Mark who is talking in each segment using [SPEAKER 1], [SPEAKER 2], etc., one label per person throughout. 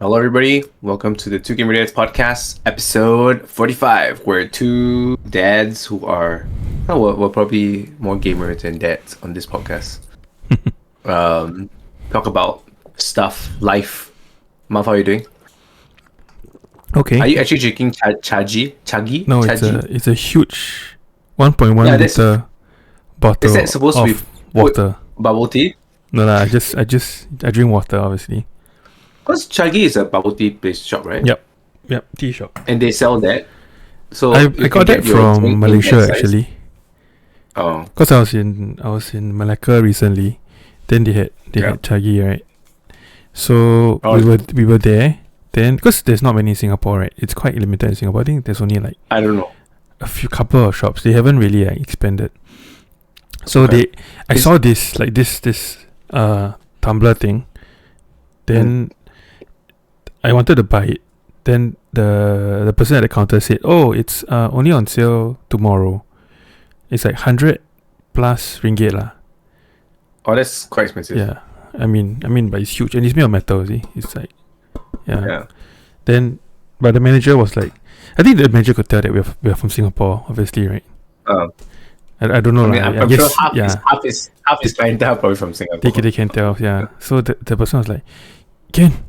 [SPEAKER 1] Hello, everybody. Welcome to the Two Gamer Dads podcast, episode 45. We're two dads who are, we're probably more gamers than dads on this podcast. Talk about stuff, life. Mav, how are you doing?
[SPEAKER 2] Okay.
[SPEAKER 1] Are you actually drinking chagi?
[SPEAKER 2] No, it's a huge 1.1
[SPEAKER 1] Yeah,
[SPEAKER 2] liter bottle
[SPEAKER 1] is that supposed to be
[SPEAKER 2] of water.
[SPEAKER 1] bubble tea?
[SPEAKER 2] No lah, I drink water obviously.
[SPEAKER 1] Because chagi is a bubble tea based shop, right?
[SPEAKER 2] Yep, tea shop.
[SPEAKER 1] And they sell that. So
[SPEAKER 2] I
[SPEAKER 1] you
[SPEAKER 2] got
[SPEAKER 1] can
[SPEAKER 2] that
[SPEAKER 1] get your drink
[SPEAKER 2] from
[SPEAKER 1] in
[SPEAKER 2] Malaysia
[SPEAKER 1] that size.
[SPEAKER 2] actually.
[SPEAKER 1] Oh,
[SPEAKER 2] Cause I was in Malacca recently. Then they had Chagi, right? So we were there. Then because there's not many in Singapore, right? It's quite limited in Singapore. I think there's only like
[SPEAKER 1] I don't know.
[SPEAKER 2] a couple of shops. They haven't really expanded. So I saw this tumbler thing. Then I wanted to buy it. Then the person at the counter said, "Oh, it's only on sale tomorrow. It's like 100 plus ringgit lah."
[SPEAKER 1] Oh, that's quite expensive.
[SPEAKER 2] Yeah, I mean, but it's huge and it's made of metal. See, it's like, yeah. Then, but the manager was like, I think the manager could tell that we're from Singapore, obviously, right? I don't know.
[SPEAKER 1] I'm sure half is clientele probably from Singapore.
[SPEAKER 2] They can tell, yeah. So the person was like, "Ken,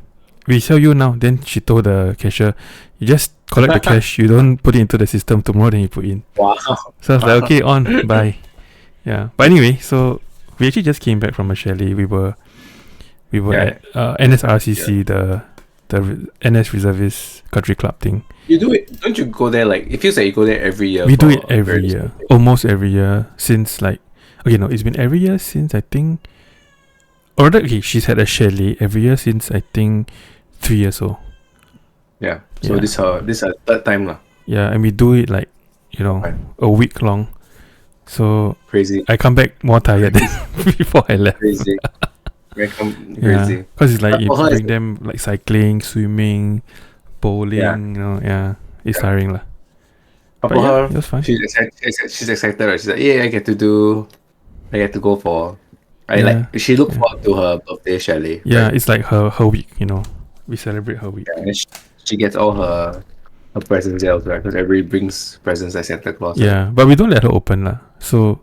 [SPEAKER 2] we sell you now." Then she told the cashier, "You just collect the cash. You don't put it into the system. Tomorrow then you put in."
[SPEAKER 1] Wow.
[SPEAKER 2] So I was like, "Okay, on, bye." Yeah. But anyway, so we actually just came back from a chalet. We were at NSRCC, the NS Reservist Country Club thing.
[SPEAKER 1] You do it? Don't you go there like? It feels like you go there every year.
[SPEAKER 2] We do it every year, almost every year since it's been every year since I think. Or okay, she's had a chalet every year since I think 3 years old.
[SPEAKER 1] Yeah. So this her third time lah.
[SPEAKER 2] Yeah, and we do it like a week long. So
[SPEAKER 1] Crazy.
[SPEAKER 2] I come back more tired than before I left.
[SPEAKER 1] Crazy. Crazy.
[SPEAKER 2] Because it's like you bring them like cycling, swimming, bowling. It's tiring lah.
[SPEAKER 1] But her,
[SPEAKER 2] it was fun.
[SPEAKER 1] She's excited. Right? She's like, yeah, I get to go for. She looked forward to her birthday chalet.
[SPEAKER 2] Yeah,
[SPEAKER 1] right?
[SPEAKER 2] it's like her week. We celebrate her week.
[SPEAKER 1] Yeah, and she gets all her presents there, right? Because everybody brings presents like Santa Claus.
[SPEAKER 2] Yeah, but we don't let her open lah. So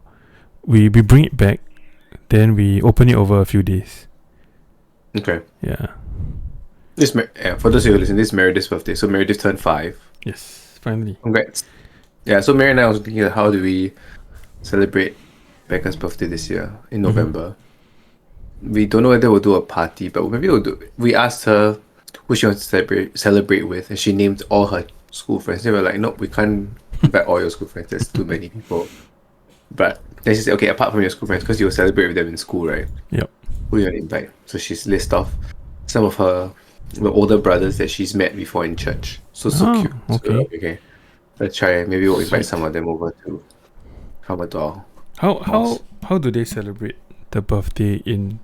[SPEAKER 2] we bring it back, then we open it over a few days.
[SPEAKER 1] Okay.
[SPEAKER 2] Yeah.
[SPEAKER 1] For those of you who listen, this is Meredith's birthday. So Meredith turned 5.
[SPEAKER 2] Yes, finally.
[SPEAKER 1] Congrats. Yeah, so Mary and I was thinking, how do we celebrate Becca's birthday this year in November? We don't know whether we'll do a party, but maybe we'll do. We asked her who she wants to celebrate with, and she named all her school friends. They were like, "Nope, we can't invite all your school friends. There's too many people." But then she said, "Okay, apart from your school friends, because you will celebrate with them in school, right?
[SPEAKER 2] Yep.
[SPEAKER 1] Who you want to invite?" So she's list off some of the older brothers that she's met before in church. So cute.
[SPEAKER 2] Okay.
[SPEAKER 1] So, okay. Let's try. Maybe we'll invite some of them over to come to our
[SPEAKER 2] How do they celebrate the birthday in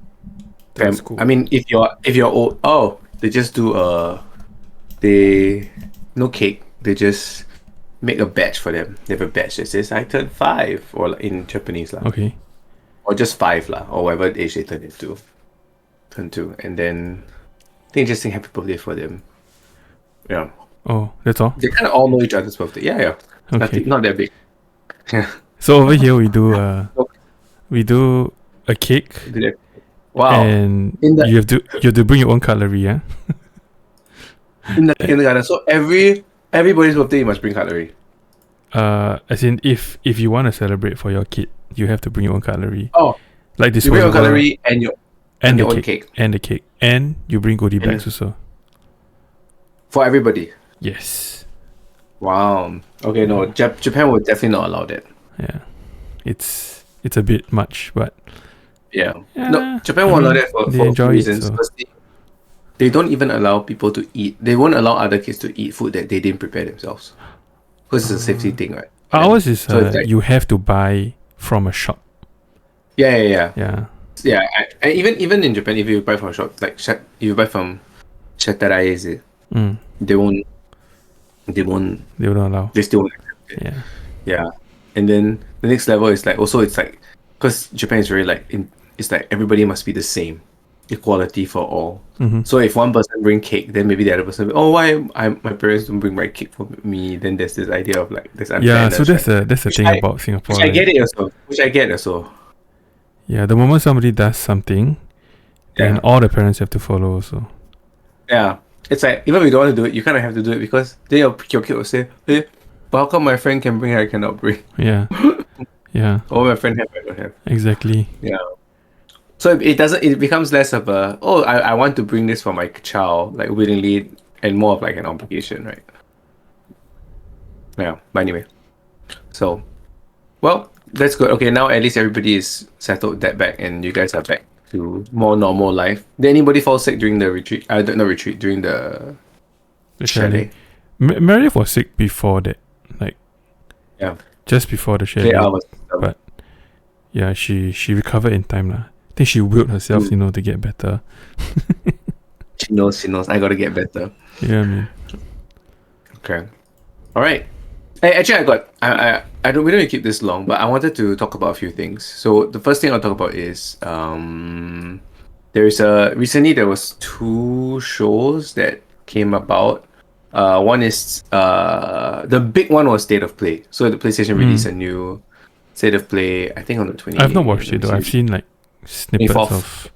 [SPEAKER 2] the school?
[SPEAKER 1] I mean, if you're old, they just do no cake. They just make a badge for them. They have a badge that says "I turned 5" or like in Japanese lah.
[SPEAKER 2] Okay.
[SPEAKER 1] Or just 5 lah, or whatever age they turn to, and then they just sing happy birthday for them. Yeah.
[SPEAKER 2] Oh, that's all.
[SPEAKER 1] They kind of all know each other's birthday. Yeah.
[SPEAKER 2] Okay.
[SPEAKER 1] Not that big.
[SPEAKER 2] So over here we do a cake.
[SPEAKER 1] Wow.
[SPEAKER 2] And you have to bring your own cutlery, yeah.
[SPEAKER 1] In the kindergarten, so everybody's birthday you must bring cutlery.
[SPEAKER 2] As in if you want to celebrate for your kid, you have to bring your own cutlery.
[SPEAKER 1] Oh,
[SPEAKER 2] like this.
[SPEAKER 1] You bring your cutlery and your own cake.
[SPEAKER 2] And the cake. And you bring goodie bags also.
[SPEAKER 1] For everybody.
[SPEAKER 2] Yes.
[SPEAKER 1] Wow. Okay, no, Japan would definitely not allow that.
[SPEAKER 2] Yeah. It's a bit much, but
[SPEAKER 1] yeah. No, Japan won't allow that for reasons. Because they don't even allow people to eat. They won't allow other kids to eat food that they didn't prepare themselves. Because it's a safety thing, right?
[SPEAKER 2] Ours is you have to buy from a shop.
[SPEAKER 1] Yeah.
[SPEAKER 2] Yeah.
[SPEAKER 1] Even in Japan, if you buy from a shop, like if you buy from Shataraise, they won't
[SPEAKER 2] allow.
[SPEAKER 1] They still won't accept it. Yeah. And then the next level is like, also it's like, because Japan is very like it's like everybody must be the same. equality for all.
[SPEAKER 2] Mm-hmm.
[SPEAKER 1] So if one person bring cake, then maybe the other person, oh, why my parents don't bring my cake for me? Then there's this idea of like this
[SPEAKER 2] Yeah, so
[SPEAKER 1] unfairness,
[SPEAKER 2] that's
[SPEAKER 1] right?
[SPEAKER 2] the thing about Singapore.
[SPEAKER 1] Which I
[SPEAKER 2] Like,
[SPEAKER 1] get it also. Which I get also.
[SPEAKER 2] yeah, the moment somebody does something, then
[SPEAKER 1] Yeah.
[SPEAKER 2] all the parents have to follow also.
[SPEAKER 1] Yeah. It's like even if you don't want to do it, you kind of have to do it because then your kid will say, hey, but how come my friend can bring, I cannot bring?
[SPEAKER 2] Yeah, yeah,
[SPEAKER 1] Or my friend have, I don't have.
[SPEAKER 2] exactly.
[SPEAKER 1] Yeah. So it doesn't. It becomes less of a I want to bring this for my child like willingly and more of like an obligation, right? Yeah. But anyway, so well that's good. Okay, now at least everybody is settled that back and you guys are back to more normal life. Did anybody fall sick during the retreat? Not retreat during the
[SPEAKER 2] The
[SPEAKER 1] chalet.
[SPEAKER 2] chalet. Meredith was sick before that, like
[SPEAKER 1] Yeah.
[SPEAKER 2] just before the
[SPEAKER 1] They
[SPEAKER 2] chalet.
[SPEAKER 1] are.
[SPEAKER 2] But yeah, she recovered in time lah. I think she willed herself, to get better.
[SPEAKER 1] She knows. I gotta get better.
[SPEAKER 2] Yeah, I mean,
[SPEAKER 1] Okay. All right. Hey, actually, I don't we don't need to keep this long, but I wanted to talk about a few things. So the first thing I'll talk about is recently there was two shows that came about. One is the big one was State of Play. So the PlayStation released a new State of Play. I think on the 20.
[SPEAKER 2] I've not watched it though.
[SPEAKER 1] let me
[SPEAKER 2] I've
[SPEAKER 1] see.
[SPEAKER 2] seen like snippets
[SPEAKER 1] 24th.
[SPEAKER 2] of.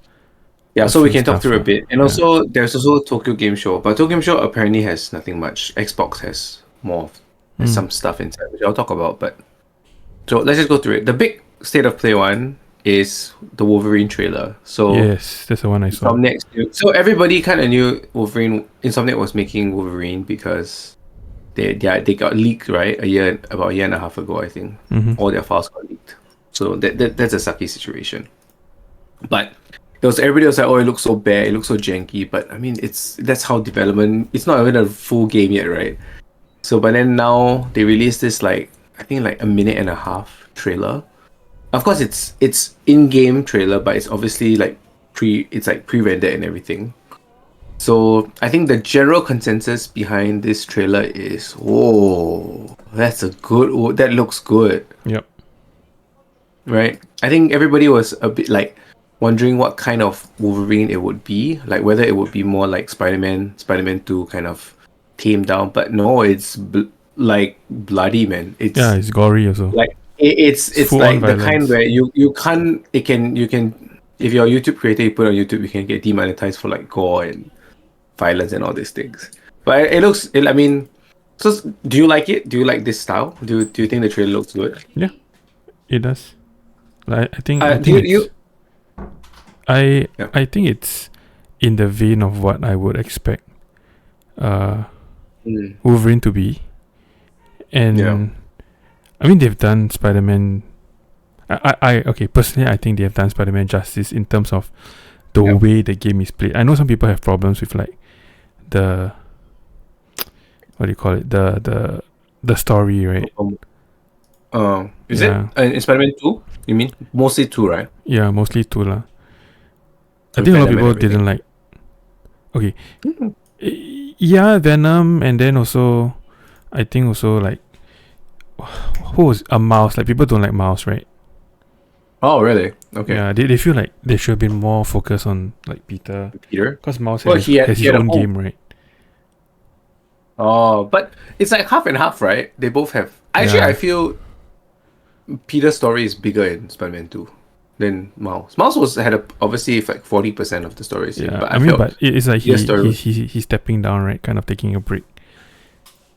[SPEAKER 1] Yeah,
[SPEAKER 2] a
[SPEAKER 1] so we
[SPEAKER 2] few
[SPEAKER 1] can talk
[SPEAKER 2] stuff,
[SPEAKER 1] through a
[SPEAKER 2] lah.
[SPEAKER 1] bit. And
[SPEAKER 2] Yeah.
[SPEAKER 1] also, there's also Tokyo Game Show. But Tokyo Game Show apparently has nothing much. Xbox has more, has some stuff inside, which I'll talk about. But so let's just go through it. The big State of Play one is the Wolverine trailer. So
[SPEAKER 2] Yes, that's the one I saw.
[SPEAKER 1] So everybody kind of knew Wolverine. Insomniac was making Wolverine because they got leaked, right? About a year and a half ago, I think.
[SPEAKER 2] Mhm.
[SPEAKER 1] All their files got leaked. So that's a sucky situation. But everybody was like, oh, it looks so bad, it looks so janky. But I mean, that's how development. It's not even a full game yet, right? So, but then now they released this I think a minute and a half trailer. Of course, it's in-game trailer, but it's obviously pre-rendered and everything. So I think the general consensus behind this trailer is, whoa, that looks good.
[SPEAKER 2] Yep.
[SPEAKER 1] Right? I think everybody was a bit wondering what kind of Wolverine it would be, like whether it would be more like Spider-Man 2 kind of tamed down, but no, it's bloody, man.
[SPEAKER 2] It's gory also.
[SPEAKER 1] Like it's
[SPEAKER 2] full-on
[SPEAKER 1] like the kind
[SPEAKER 2] violence.
[SPEAKER 1] where you can't you can if you're a YouTube creator, you put on YouTube, you can get demonetized for like gore and violence and all these things. But I mean, so do you like it? Do you like this style? Do you think the trailer looks good?
[SPEAKER 2] Yeah, it does. I think
[SPEAKER 1] Yeah.
[SPEAKER 2] I think it's in the vein of what I would expect Wolverine to be. And
[SPEAKER 1] Yeah.
[SPEAKER 2] I mean, they've done Spider-Man. Okay, personally I think they have done Spider-Man justice in terms of the way the game is played. I know some people have problems with like the what do you call it, the story, right?
[SPEAKER 1] Is it in Spider-Man 2? You mean mostly 2, right?
[SPEAKER 2] Yeah, mostly 2 lah. I
[SPEAKER 1] With
[SPEAKER 2] think a lot of
[SPEAKER 1] Venom and
[SPEAKER 2] people didn't like. Okay. Yeah, Venom, and then also, I think also like, who was a Miles? Like people don't like Miles, right?
[SPEAKER 1] Oh, really? Okay.
[SPEAKER 2] Yeah, they feel like they should have been more focused on like Peter,
[SPEAKER 1] Peter?
[SPEAKER 2] because Miles
[SPEAKER 1] Well,
[SPEAKER 2] has
[SPEAKER 1] he had
[SPEAKER 2] his
[SPEAKER 1] a
[SPEAKER 2] own
[SPEAKER 1] whole-
[SPEAKER 2] game, right?
[SPEAKER 1] Oh, but it's like half and half, right? They both have. Actually,
[SPEAKER 2] Yeah.
[SPEAKER 1] I feel Peter's story is bigger in Spider-Man 2 than Miles. Miles had obviously like 40% of the stories.
[SPEAKER 2] Yeah,
[SPEAKER 1] but
[SPEAKER 2] I mean, but it's like
[SPEAKER 1] Peter's story was-
[SPEAKER 2] he's stepping down, right? Kind of taking a break.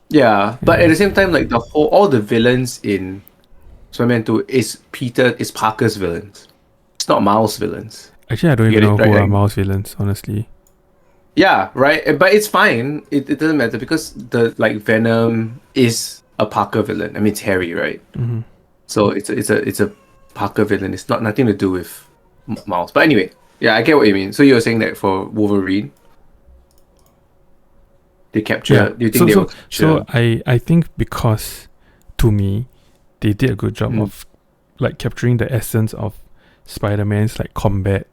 [SPEAKER 1] Yeah, but at the same time, like all the villains in Spider-Man 2 is Parker's villains. It's not Miles' villains.
[SPEAKER 2] Actually, I don't
[SPEAKER 1] You
[SPEAKER 2] even know
[SPEAKER 1] get it,
[SPEAKER 2] who
[SPEAKER 1] right?
[SPEAKER 2] are Miles villains, honestly.
[SPEAKER 1] Yeah, right. But it's fine. It doesn't matter because the Venom is a Parker villain. I mean, it's Harry, right?
[SPEAKER 2] Mm-hmm.
[SPEAKER 1] So it's a Parker villain. It's nothing to do with Miles. But anyway, yeah, I get what you mean. So you're saying that for Wolverine, they capture.
[SPEAKER 2] Yeah.
[SPEAKER 1] Do you think they will capture?
[SPEAKER 2] So I think because to me, they did a good job of like capturing the essence of Spider-Man's like combat,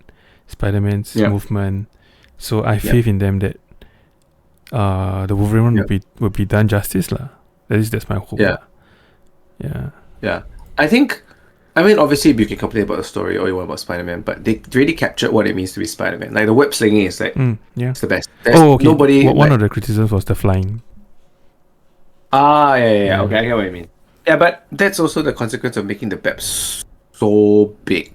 [SPEAKER 2] Spider-Man's movement. So I faith in them that the Wolverine one will be done justice lah. At least that's my hope.
[SPEAKER 1] Yeah.
[SPEAKER 2] Yeah.
[SPEAKER 1] Yeah, I think I mean, obviously, you can complain about the story or you want about Spider-Man, but they really captured what it means to be Spider-Man. Like the web slinging is like
[SPEAKER 2] Yeah.
[SPEAKER 1] it's the best. There's
[SPEAKER 2] Oh, okay.
[SPEAKER 1] nobody
[SPEAKER 2] One
[SPEAKER 1] like
[SPEAKER 2] of the criticisms was the flying.
[SPEAKER 1] yeah.
[SPEAKER 2] Yeah.
[SPEAKER 1] Okay, I get what you mean. Yeah, but that's also the consequence of making the map so big.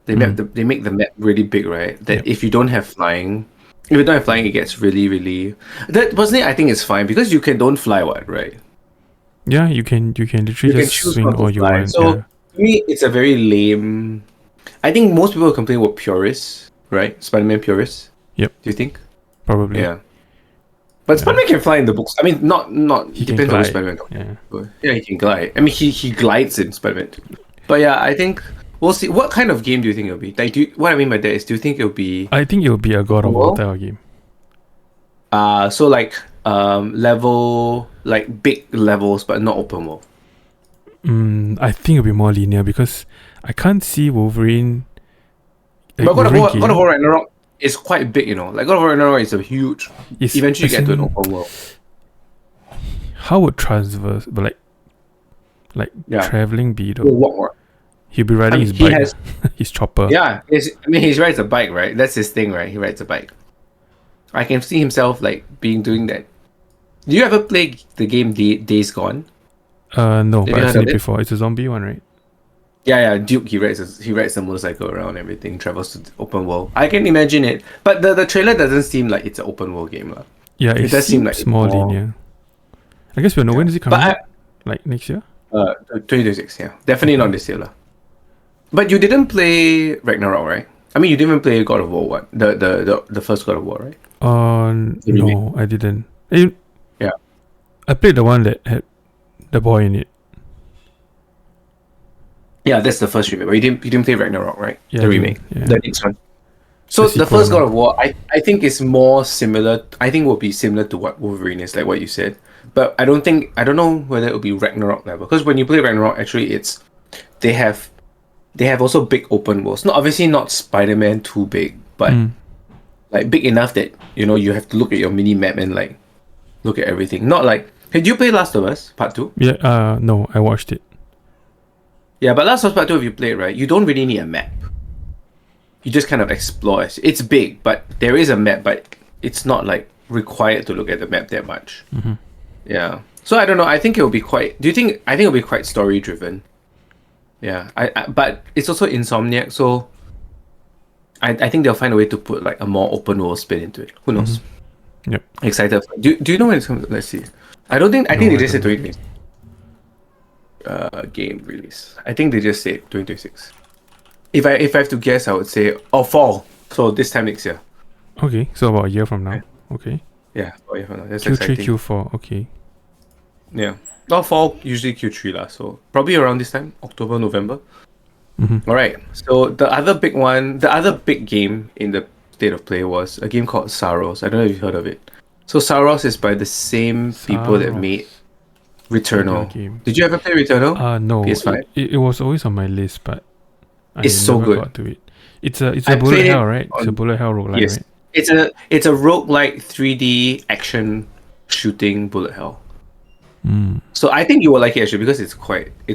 [SPEAKER 1] They make the map really big, right? That
[SPEAKER 2] Yep.
[SPEAKER 1] if you don't have flying, if you don't have flying, it gets really, really. That personally, I think it's fine because you can don't fly, what, right?
[SPEAKER 2] Yeah, you can literally
[SPEAKER 1] You can
[SPEAKER 2] just
[SPEAKER 1] choose
[SPEAKER 2] swing
[SPEAKER 1] not to
[SPEAKER 2] all you
[SPEAKER 1] fly.
[SPEAKER 2] want.
[SPEAKER 1] So
[SPEAKER 2] Yeah.
[SPEAKER 1] to me, it's a very lame. I think most people complain about purists, right? Spider-Man purists.
[SPEAKER 2] Yep.
[SPEAKER 1] Do you think?
[SPEAKER 2] Probably.
[SPEAKER 1] Yeah. But
[SPEAKER 2] Yeah.
[SPEAKER 1] Spider-Man can fly in the books. I mean, not
[SPEAKER 2] He can
[SPEAKER 1] depends on which
[SPEAKER 2] glide.
[SPEAKER 1] Spider-Man.
[SPEAKER 2] Yeah.
[SPEAKER 1] But yeah, he can glide. I mean, he glides in Spider-Man. But yeah, I think we'll see. What kind of game do you think it'll be? Like, what I mean by that is, do you think it'll be
[SPEAKER 2] I think it will be a God
[SPEAKER 1] open
[SPEAKER 2] of War
[SPEAKER 1] world?
[SPEAKER 2] type of game.
[SPEAKER 1] So like level like big levels, but not open world.
[SPEAKER 2] I think it'll be more linear because I can't see Wolverine. Like
[SPEAKER 1] But
[SPEAKER 2] Wolverine
[SPEAKER 1] God of
[SPEAKER 2] game
[SPEAKER 1] War Ragnarok is quite big, you know. Like God of War Ragnarok is a huge.
[SPEAKER 2] is
[SPEAKER 1] Eventually, you
[SPEAKER 2] as
[SPEAKER 1] get to an
[SPEAKER 2] in,
[SPEAKER 1] open world.
[SPEAKER 2] how would transverse, but like
[SPEAKER 1] Yeah,
[SPEAKER 2] traveling be
[SPEAKER 1] you
[SPEAKER 2] though?
[SPEAKER 1] walk more.
[SPEAKER 2] He'll be
[SPEAKER 1] I
[SPEAKER 2] riding
[SPEAKER 1] mean,
[SPEAKER 2] his
[SPEAKER 1] he
[SPEAKER 2] bike,
[SPEAKER 1] has.
[SPEAKER 2] his chopper.
[SPEAKER 1] Yeah, I mean, he rides a bike, right? That's his thing, right? He rides a bike. I can see himself like doing that. Do you ever play the game Days Gone?
[SPEAKER 2] No,
[SPEAKER 1] Have
[SPEAKER 2] but
[SPEAKER 1] you
[SPEAKER 2] I've
[SPEAKER 1] heard
[SPEAKER 2] seen
[SPEAKER 1] of
[SPEAKER 2] it
[SPEAKER 1] it?
[SPEAKER 2] before. It's a zombie one, right?
[SPEAKER 1] Yeah. Duke, he rides the motorcycle around everything, travels to the open world. I can imagine it, but the trailer doesn't seem like it's an open world game, lah.
[SPEAKER 2] Yeah, it
[SPEAKER 1] It does seem like
[SPEAKER 2] seems
[SPEAKER 1] it's
[SPEAKER 2] more
[SPEAKER 1] more.
[SPEAKER 2] linear. I guess we'll know
[SPEAKER 1] Yeah.
[SPEAKER 2] when is it
[SPEAKER 1] But
[SPEAKER 2] coming out? Like next year?
[SPEAKER 1] 2026, yeah, definitely not
[SPEAKER 2] Okay.
[SPEAKER 1] this year, lah. But you didn't play Ragnarok, right? I mean, you didn't even play God of War, what? The first God of War, right? The remake.
[SPEAKER 2] No, I didn't. Eh,
[SPEAKER 1] Yeah.
[SPEAKER 2] I played the one that had the boy in it.
[SPEAKER 1] Yeah, that's the first remake. But you didn't play Ragnarok, right?
[SPEAKER 2] Yeah,
[SPEAKER 1] The
[SPEAKER 2] I
[SPEAKER 1] remake,
[SPEAKER 2] didn't. Yeah.
[SPEAKER 1] the next one. So the
[SPEAKER 2] sequel
[SPEAKER 1] first God
[SPEAKER 2] now.
[SPEAKER 1] of War, I think is more similar. I think will be similar to what Wolverine is, like what you said. But I don't know whether it will be Ragnarok level. Because when you play Ragnarok, actually, they have also big open worlds. Not obviously not Spider-Man too big, but like big enough that you have to look at your mini map and like look at everything. Not like, did you play Last of Us Part 2?
[SPEAKER 2] Yeah. No, I watched it.
[SPEAKER 1] Yeah, but Last of Us Part 2, if you play it, right, you don't really need a map. You just kind of explore. It's big, but there is a map, but it's not like required to look at the map that much. Yeah. So I don't know. I think it will be quite. Do you think? I think it'll be quite story driven. Yeah. But it's also Insomniac, so I think they'll find a way to put like a more open world spin into it. Who knows?
[SPEAKER 2] Yep.
[SPEAKER 1] Excited. Do you know when it's coming? Let's see. I don't think. I think
[SPEAKER 2] No,
[SPEAKER 1] they
[SPEAKER 2] I
[SPEAKER 1] just said
[SPEAKER 2] don't
[SPEAKER 1] 2026. Game release. I think they just said 2026. If I have to guess, I would say fall. So this time next year.
[SPEAKER 2] Okay, so about a year from now. Okay.
[SPEAKER 1] Yeah. Oh yeah. That's
[SPEAKER 2] Q3,
[SPEAKER 1] exciting.
[SPEAKER 2] Q4. Okay.
[SPEAKER 1] Yeah. Not fall. Usually Q3 lah. So probably around this time, October, November. All right. So the other big game in the state of play was a game called Saros. I don't know if you've heard of it. So Saros is by the same people that
[SPEAKER 2] Saros.
[SPEAKER 1] made Returnal.
[SPEAKER 2] Video game.
[SPEAKER 1] Did you ever play Returnal?
[SPEAKER 2] No.
[SPEAKER 1] PS5?
[SPEAKER 2] It was always on my list, but I
[SPEAKER 1] It's so
[SPEAKER 2] never
[SPEAKER 1] good.
[SPEAKER 2] got to it. It's a
[SPEAKER 1] I
[SPEAKER 2] bullet
[SPEAKER 1] played it
[SPEAKER 2] hell, right? It's a
[SPEAKER 1] on-
[SPEAKER 2] bullet hell roguelike,
[SPEAKER 1] Yes.
[SPEAKER 2] right?
[SPEAKER 1] It's a roguelike 3D action shooting bullet hell. So I think you will like it actually because it's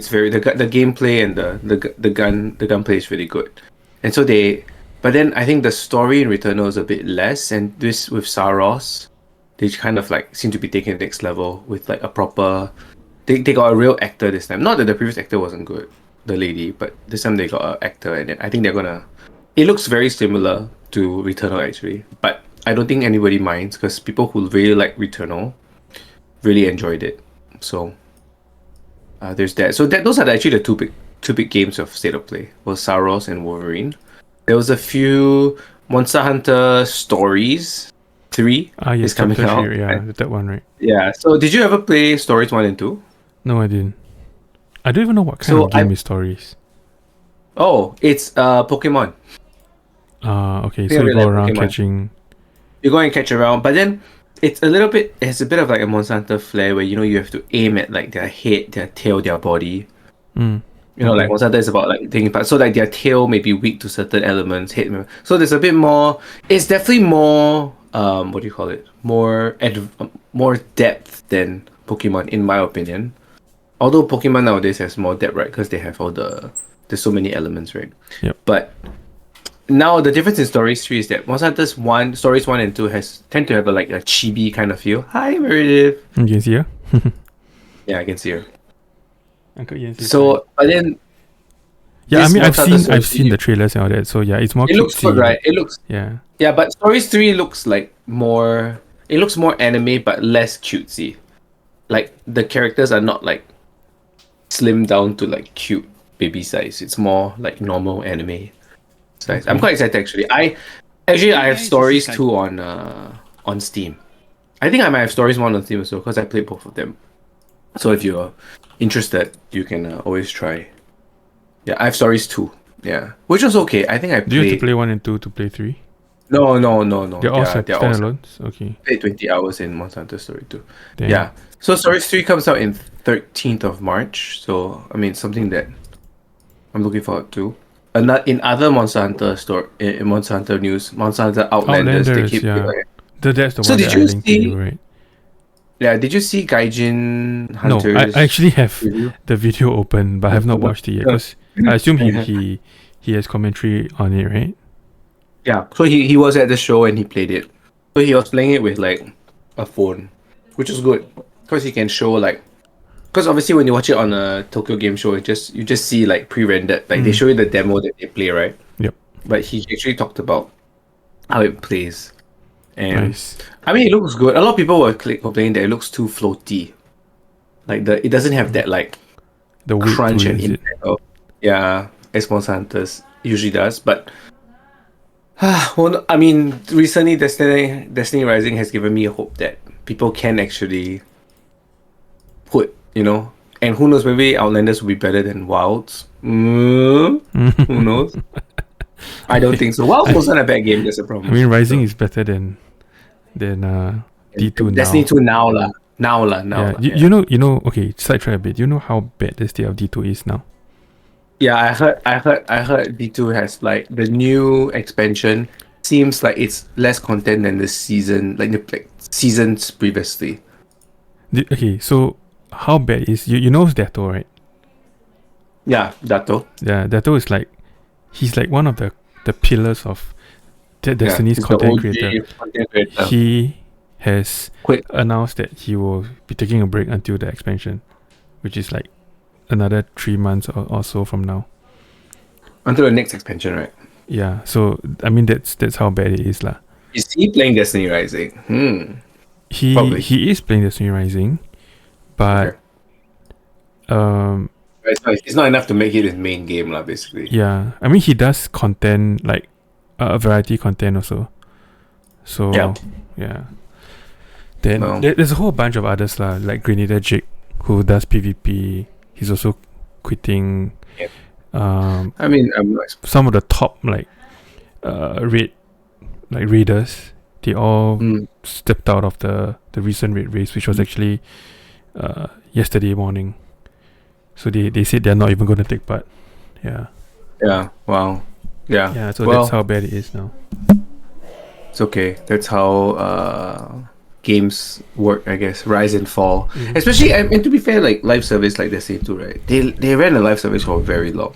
[SPEAKER 1] very the gameplay and the gunplay is really good. And so but then I think the story in Returnal is a bit less, and this with Saros, they kind of like seem to be taking it next level with like a proper. They got a real actor this time. Not that the previous actor wasn't good, the lady, but this time they got an actor, and then I think they're gonna. It looks very similar to Returnal actually, but I don't think anybody minds because people who really like Returnal really enjoyed it. So there's that. So those are actually the two big games of State of Play was Saros and Wolverine. There was a few Monster Hunter Stories 3
[SPEAKER 2] Yes,
[SPEAKER 1] is coming
[SPEAKER 2] chapter
[SPEAKER 1] out.
[SPEAKER 2] 3, yeah, that one, right?
[SPEAKER 1] Yeah. So did you ever play Stories 1 and 2?
[SPEAKER 2] No, I didn't. I don't even know what kind
[SPEAKER 1] So
[SPEAKER 2] of game is Stories.
[SPEAKER 1] Oh, it's Pokemon.
[SPEAKER 2] Okay,
[SPEAKER 1] Yeah,
[SPEAKER 2] so you
[SPEAKER 1] we
[SPEAKER 2] go
[SPEAKER 1] like
[SPEAKER 2] around
[SPEAKER 1] Pokemon.
[SPEAKER 2] catching.
[SPEAKER 1] You go and catch around, but then it has a bit of like a Monster Hunter flair where you have to aim at like their head, their tail, their body. Like Monster Hunter is about like taking part. So like their tail may be weak to certain elements, head. So there's a bit more. It's definitely more. What do you call it? More depth than Pokemon, in my opinion. Although Pokemon nowadays has more depth, right? Because they have all the there's so many elements, right?
[SPEAKER 2] Yep.
[SPEAKER 1] But now the difference in Stories 3 is that Monster Hunters 1, Stories 1 and 2 tend to have like a chibi kind of feel. Hi, Meredith.
[SPEAKER 2] You can see her.
[SPEAKER 1] Yeah, I can see her.
[SPEAKER 2] Uncle Ian says hi.
[SPEAKER 1] So, but then
[SPEAKER 2] Yeah, I
[SPEAKER 1] this
[SPEAKER 2] mean,
[SPEAKER 1] Monster Hunters
[SPEAKER 2] I've
[SPEAKER 1] Stories
[SPEAKER 2] seen the trailers and all that. So yeah, it's more
[SPEAKER 1] it looks
[SPEAKER 2] cutesy,
[SPEAKER 1] good, right?
[SPEAKER 2] like-
[SPEAKER 1] It looks
[SPEAKER 2] yeah.
[SPEAKER 1] yeah, but Stories 3 looks like more. It looks more anime, but less cutesy. Like the characters are not like slimmed down to like cute baby size. It's more like normal anime size. I'm
[SPEAKER 2] Okay.
[SPEAKER 1] quite excited actually. I have Stories 2 on Steam. I think I might have Stories 1 on Steam as well because I played both of them. So if you're interested, you can always try. Yeah, I have Stories 2. Yeah, which was okay. I think I
[SPEAKER 2] Do you have to
[SPEAKER 1] played.
[SPEAKER 2] play 1 and 2 to play 3?
[SPEAKER 1] No.
[SPEAKER 2] They're all
[SPEAKER 1] They're all
[SPEAKER 2] standalones? Okay.
[SPEAKER 1] played 20 hours in Monster Hunter Story 2.
[SPEAKER 2] Damn.
[SPEAKER 1] Yeah. So Stories 3 comes out in 13th of March. So I mean something that I'm looking forward to. And in other Monster Hunter in Monster Hunter news, Monster Hunter Outlanders, they
[SPEAKER 2] Outlanders,
[SPEAKER 1] keep
[SPEAKER 2] yeah. That's the
[SPEAKER 1] So
[SPEAKER 2] one
[SPEAKER 1] did
[SPEAKER 2] that I
[SPEAKER 1] you
[SPEAKER 2] linked to
[SPEAKER 1] see-
[SPEAKER 2] you, right?
[SPEAKER 1] Yeah, did you see Gaijin
[SPEAKER 2] No,
[SPEAKER 1] Hunters?
[SPEAKER 2] I actually have
[SPEAKER 1] review?
[SPEAKER 2] the video open, but I have not watched it yet. Because I assume he has commentary on it, right?
[SPEAKER 1] Yeah, so he was at the show and he played it. So he was playing it with like a phone, which is good because he can show like, because obviously when you watch it on a Tokyo Game Show, you just see like pre-rendered, like they show you the demo that they play, right?
[SPEAKER 2] Yep.
[SPEAKER 1] But he actually talked about how it plays, and
[SPEAKER 2] Nice.
[SPEAKER 1] I mean it looks good. A lot of people were complaining that it looks too floaty, like it doesn't have that like
[SPEAKER 2] The weight
[SPEAKER 1] crunch
[SPEAKER 2] to it,
[SPEAKER 1] and
[SPEAKER 2] is it?
[SPEAKER 1] impact of as Monster Hunters usually does. But well, I mean, recently Destiny Rising has given me a hope that people can actually put, and who knows, maybe Outlanders will be better than Wilds. Who knows? I don't think so. Wilds wasn't a bad game. That's a problem.
[SPEAKER 2] I mean, Rising is better than D2 now.
[SPEAKER 1] Destiny 2 now lah.
[SPEAKER 2] Yeah, you know. Okay, sidetrack a bit. You know how bad the state of D2 is now.
[SPEAKER 1] Yeah, I heard D2 has like the new expansion seems like it's less content than the season, like the seasons previously.
[SPEAKER 2] Okay, so how bad is you know Dato, right?
[SPEAKER 1] Yeah, Dato.
[SPEAKER 2] Yeah, Dato is like he's like one of the pillars of Destiny's
[SPEAKER 1] he's the
[SPEAKER 2] content
[SPEAKER 1] OG
[SPEAKER 2] creator.
[SPEAKER 1] content creator.
[SPEAKER 2] He has
[SPEAKER 1] Quit.
[SPEAKER 2] announced that he will be taking a break until the expansion, which is like another 3 months or so from now.
[SPEAKER 1] Until the next expansion, right?
[SPEAKER 2] Yeah, so I mean that's how bad it is lah.
[SPEAKER 1] Is he playing Destiny Rising? Probably.
[SPEAKER 2] He is playing Destiny Rising, but
[SPEAKER 1] It's not enough to make it his main game, lah. Basically.
[SPEAKER 2] yeah, I mean he does content like a variety content also. So yeah. Then
[SPEAKER 1] No.
[SPEAKER 2] there's a whole bunch of others lah, like Grenadier Jake, who does PvP. He's also quitting.
[SPEAKER 1] Yep.
[SPEAKER 2] I
[SPEAKER 1] mean, I'm not.
[SPEAKER 2] Some of the top raiders, they all stepped out of the recent raid race, which was actually yesterday morning. So they said they're not even going to take part. Yeah.
[SPEAKER 1] Yeah. Wow. Yeah.
[SPEAKER 2] Yeah. So
[SPEAKER 1] Well,
[SPEAKER 2] that's how bad it is now.
[SPEAKER 1] it's okay. That's how games work, I guess. Rise and fall. Especially, and to be fair, like live service, like Destiny 2, right? They ran a live service for very long,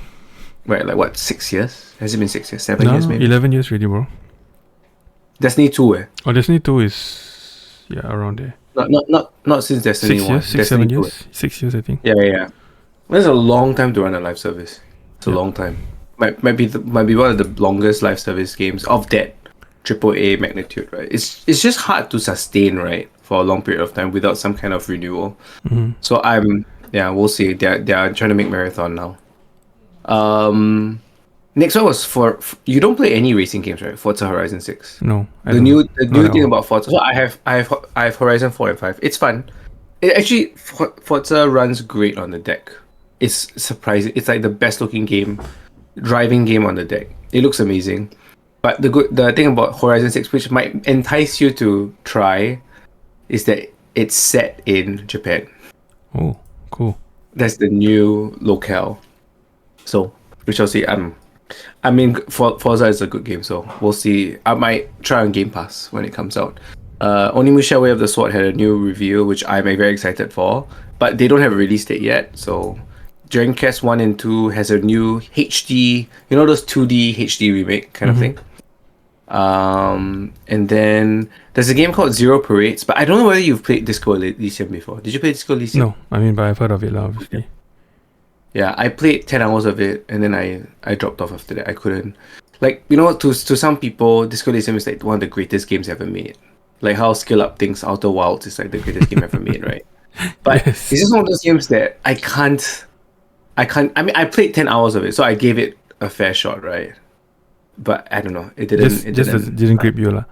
[SPEAKER 1] right? Like what, 6 years? Has it been 6 years? 7 years, maybe.
[SPEAKER 2] 11 years really, bro.
[SPEAKER 1] Destiny 2, eh?
[SPEAKER 2] Oh, Destiny 2 is around there.
[SPEAKER 1] Not since Destiny
[SPEAKER 2] 6
[SPEAKER 1] 1.
[SPEAKER 2] years, 6,
[SPEAKER 1] Destiny
[SPEAKER 2] 7
[SPEAKER 1] 2,
[SPEAKER 2] years, 6 years, I think.
[SPEAKER 1] Yeah. That's a long time to run a live service. It's a
[SPEAKER 2] Yeah.
[SPEAKER 1] long time. Might be one of the longest live service games of that AAA magnitude, right? It's just hard to sustain, right, for a long period of time without some kind of renewal. So we'll see. They're trying to make Marathon now. Next one was for you don't play any racing games, right? Forza Horizon 6.
[SPEAKER 2] No.
[SPEAKER 1] The new
[SPEAKER 2] Not at
[SPEAKER 1] thing
[SPEAKER 2] all.
[SPEAKER 1] about Forza. So I have Horizon 4 and 5. It's fun. It actually Forza runs great on the deck. It's surprising. It's like the best looking driving game on the deck. It looks amazing. But the thing about Horizon 6, which might entice you to try, is that it's set in Japan.
[SPEAKER 2] Oh, cool.
[SPEAKER 1] That's the new locale. So, which I'll see. I mean, Forza is a good game, so we'll see. I might try on Game Pass when it comes out. Onimusha Way of the Sword had a new reveal, which I'm very excited for, but they don't have a release date yet. So, Dragon Quest 1 and 2 has a new HD, those 2D HD remake kind of thing. And then there's a game called Zero Parades, but I don't know whether you've played Disco Elysium before. Did you play Disco Elysium?
[SPEAKER 2] No, I mean, but I've heard of it, obviously.
[SPEAKER 1] Yeah, I played 10 hours of it, and then I dropped off after that. I couldn't. Like, to some people, Disco Elysium is like one of the greatest games ever made. Like how Skill Up thinks Outer Wilds is like the greatest game ever made, right? But
[SPEAKER 2] Yes.
[SPEAKER 1] it's just one of those games that I can't. I mean, I played 10 hours of it, so I gave it a fair shot, right? But I don't know. It
[SPEAKER 2] didn't grip you, lah.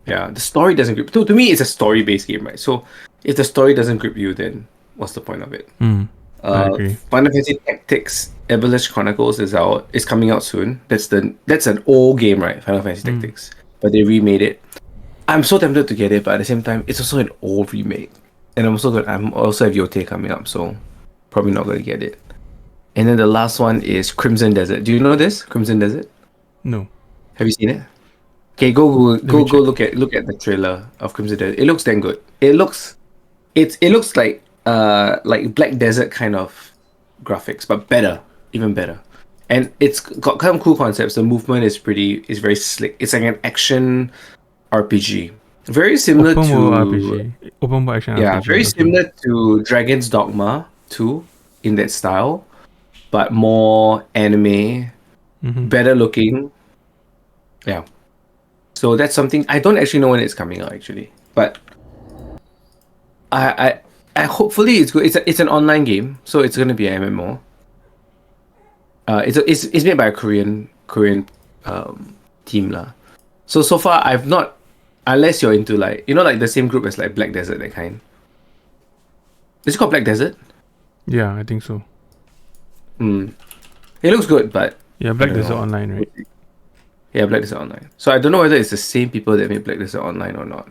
[SPEAKER 1] Yeah, the story doesn't grip. To me, it's a story-based game, right? So if the story doesn't grip you, then what's the point of it?
[SPEAKER 2] I agree.
[SPEAKER 1] Final Fantasy Tactics Abylish Chronicles is coming out soon. That's an old game, right? Final Fantasy Tactics, but they remade it. I'm so tempted to get it, but at the same time, it's also an old remake, and I'm also have Yote coming up, so probably not going to get it. And then the last one is Crimson Desert. Do you know this Crimson Desert?
[SPEAKER 2] No.
[SPEAKER 1] Have you seen it? Okay, go look at the trailer of Crimson Desert. It looks damn good. It looks like Black Desert kind of graphics, but better, even better. And it's got kind of cool concepts. The movement is very slick. It's like an action RPG, very similar
[SPEAKER 2] Open
[SPEAKER 1] to
[SPEAKER 2] world RPG. Open world action
[SPEAKER 1] yeah,
[SPEAKER 2] RPG.
[SPEAKER 1] very similar to Dragon's Dogma 2 in that style, but more anime, better looking. Yeah. So that's something I don't actually know when it's coming out actually, but I hopefully it's good. It's an online game, so it's gonna be an MMO. It's made by a Korean team lah. So far I've not, unless you're into like like the same group as like Black Desert, that kind. Is it called Black Desert?
[SPEAKER 2] Yeah, I think so.
[SPEAKER 1] It looks good, but
[SPEAKER 2] Yeah, Black Desert Online, right?
[SPEAKER 1] Yeah, Black Desert Online. So I don't know whether it's the same people that made Black Desert Online or not.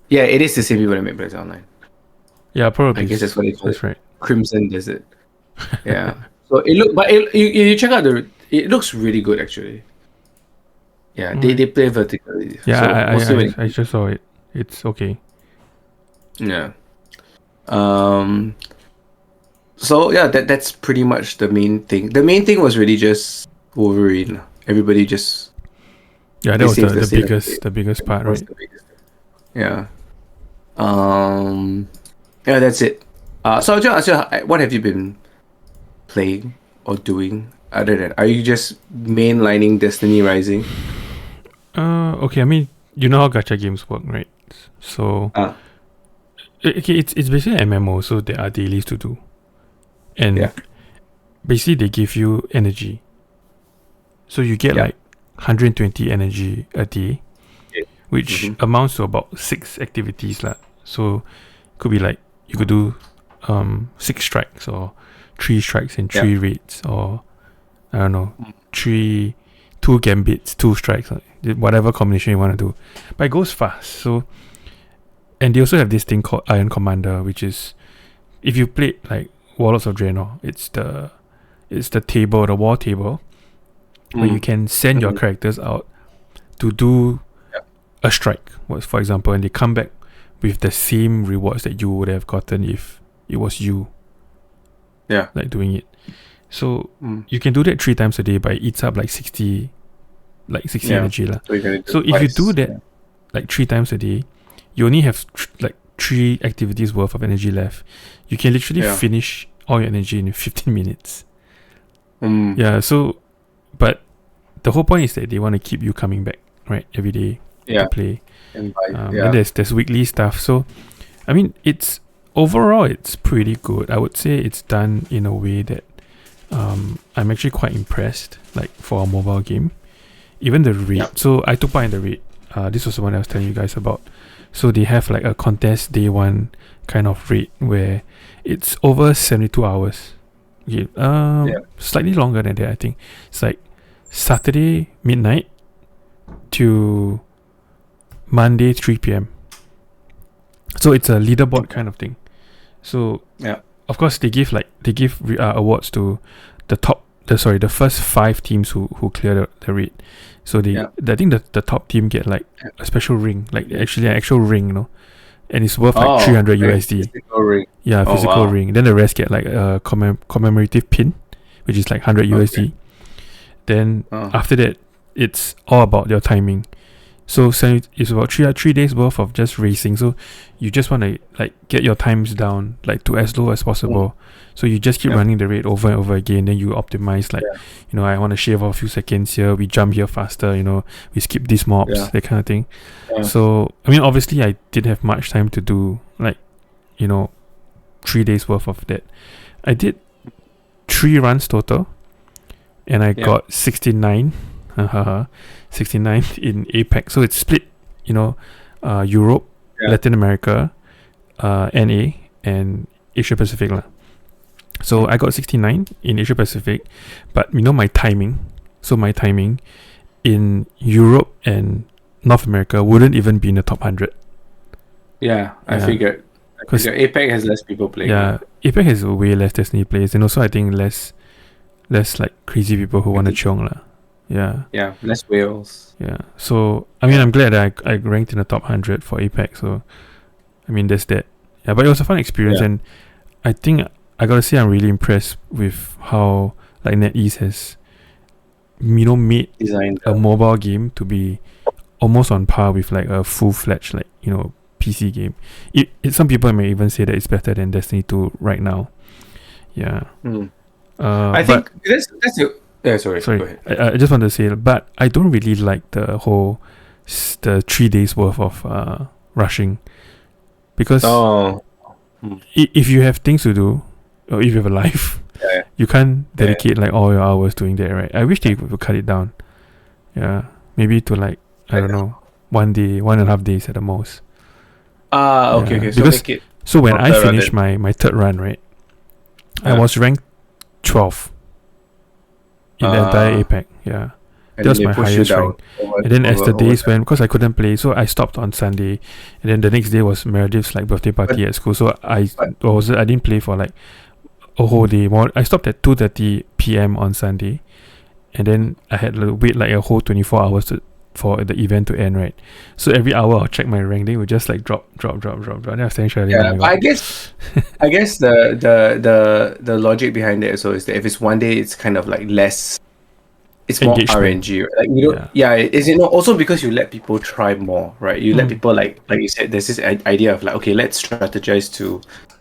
[SPEAKER 1] Yeah, it is the same people that made Black Desert Online.
[SPEAKER 2] Yeah, probably.
[SPEAKER 1] I guess that's what they call it.
[SPEAKER 2] That's right.
[SPEAKER 1] Crimson Desert. Yeah. So you check out it looks really good actually. Yeah, they play vertically.
[SPEAKER 2] Yeah,
[SPEAKER 1] so
[SPEAKER 2] I just saw it. It's okay.
[SPEAKER 1] Yeah. So yeah, that's pretty much the main thing. The main thing was really just Wolverine. Everybody just
[SPEAKER 2] that was the biggest part, right?
[SPEAKER 1] Yeah. Yeah, that's it. So I'll just ask you, what have you been playing or doing other than? Are you just mainlining Destiny Rising?
[SPEAKER 2] Okay. I mean, you know how gacha games work, right? So, okay, it's basically an MMO, so there are dailies to do, and basically they give you energy. So you get like 120 energy a day, which amounts to about 6 activities lah. So could be like you could do 6 strikes or 3 strikes and 3 raids, or I don't know, 2 gambits, 2 strikes, whatever combination you want to do. But it goes fast. So, and they also have this thing called Iron Commander, which is, if you play like Warlords of Draenor, it's the war table, where you can send your characters out to do a strike, for example, and they come back with the same rewards that you would have gotten if it was you like doing it. So you can do that 3 times a day, but it eats up like 60 energy lah. So if you do that like 3 times a day, you only have like 3 activities worth of energy left. You can literally finish all your energy in 15 minutes. Yeah, so but the whole point is that they want to keep you coming back, right, every day to play. And there's weekly stuff. So I mean, overall it's pretty good. I would say it's done in a way that I'm actually quite impressed, like for a mobile game. Even the raid. So I took part in the raid. This was the one I was telling you guys about. So they have like a contest day 1 kind of raid where it's over 72 hours. Okay, slightly longer than that, I think. It's like Saturday midnight to Monday 3 p.m. So it's a leaderboard kind of thing. So of course they give awards to the first 5 teams who clear the raid. So I think the top team get like a special ring, like actually an actual ring, and it's worth like 300
[SPEAKER 1] like
[SPEAKER 2] USD.
[SPEAKER 1] physical ring.
[SPEAKER 2] Yeah,
[SPEAKER 1] Oh,
[SPEAKER 2] physical
[SPEAKER 1] wow.
[SPEAKER 2] ring. Then the rest get like a commemorative pin, which is like 100
[SPEAKER 1] Okay.
[SPEAKER 2] USD. Then
[SPEAKER 1] Oh.
[SPEAKER 2] after that, it's all about your timing. So it's about 3 days worth of just racing. So you just want to like get your times down like to as low as possible. So you just keep
[SPEAKER 1] Yep.
[SPEAKER 2] running the rate over and over again. Then you optimize like, I want to shave off a few seconds here. We jump here faster. We skip these mobs,
[SPEAKER 1] Yeah.
[SPEAKER 2] that kind of thing.
[SPEAKER 1] Yeah.
[SPEAKER 2] So I mean, obviously, I didn't have much time to do like, 3 days worth of that. I did 3 runs total, and I got 69. 69 in APAC. So it's split, Europe, Latin America, NA, and Asia Pacific. So I got 69 in Asia Pacific, but my timing. So my timing in Europe and North America wouldn't even be in the top 100.
[SPEAKER 1] Yeah, I figured. Because APEC has less people playing.
[SPEAKER 2] Yeah, APEC has way less Destiny players, and also I think less like crazy people who want to chiong lah. Yeah.
[SPEAKER 1] Yeah, less whales.
[SPEAKER 2] Yeah. So I mean, I'm glad that I ranked in the top 100 for APEC. So I mean, there's that. Yeah, but it was a fun experience, and I think I gotta say I'm really impressed with how like NetEase has, made
[SPEAKER 1] Designed
[SPEAKER 2] a mobile game to be almost on par with like a full-fledged like PC game. Some people may even say that it's better than Destiny 2 right now. Yeah.
[SPEAKER 1] I think that's sorry. Go ahead.
[SPEAKER 2] I just want to say, but I don't really like the whole the 3 days worth of rushing, because if you have things to do, or if you have a life, you can't dedicate like all your hours doing that, right? I wish they would cut it down. Yeah, maybe to like, I don't know, 1 day, 1.5 days at the most.
[SPEAKER 1] Okay. So
[SPEAKER 2] because
[SPEAKER 1] make it.
[SPEAKER 2] So when I finished my third run, right, I was ranked 12 in the entire APEC. Yeah. That was my highest rank. And then as the days went, because I couldn't play, so I stopped on Sunday. And then the next day was Meredith's like birthday party at school. So I didn't play for like a whole day. I stopped at 2:30 p.m. on Sunday. And then I had to wait like a whole 24 hours for the event to end, right? So every hour I'll check my rank, then it would just like drop. Then I was saying,
[SPEAKER 1] I guess the logic behind it also is that if it's 1 day, it's kind of like less. It's more RNG, right? Like you don't, is also because you let people try more, right? You let people like you said, there's this idea of like, okay, let's strategize to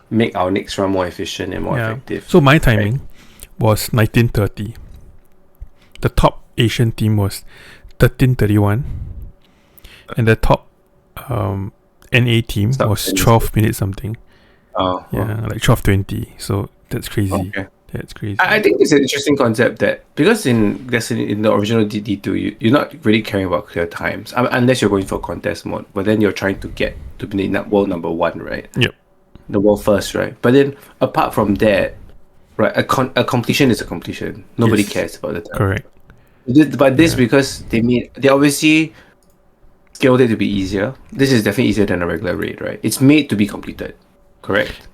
[SPEAKER 1] make our next run more efficient and more effective.
[SPEAKER 2] So my timing was 19:30. The top Asian team was 13:31, and the top NA team was 12 minutes something. Like 12:20. So that's crazy.
[SPEAKER 1] Okay.
[SPEAKER 2] That's crazy.
[SPEAKER 1] I think it's an interesting concept that because in the original DD2, you're not really caring about clear times unless you're going for contest mode. But then you're trying to get to be world number 1, right?
[SPEAKER 2] Yep.
[SPEAKER 1] The world first, right? But then apart from that, right, a completion is a completion. Nobody cares about the time.
[SPEAKER 2] Correct.
[SPEAKER 1] But this because they obviously scaled it to be easier. This is definitely easier than a regular raid, right? It's made to be completed. Correct.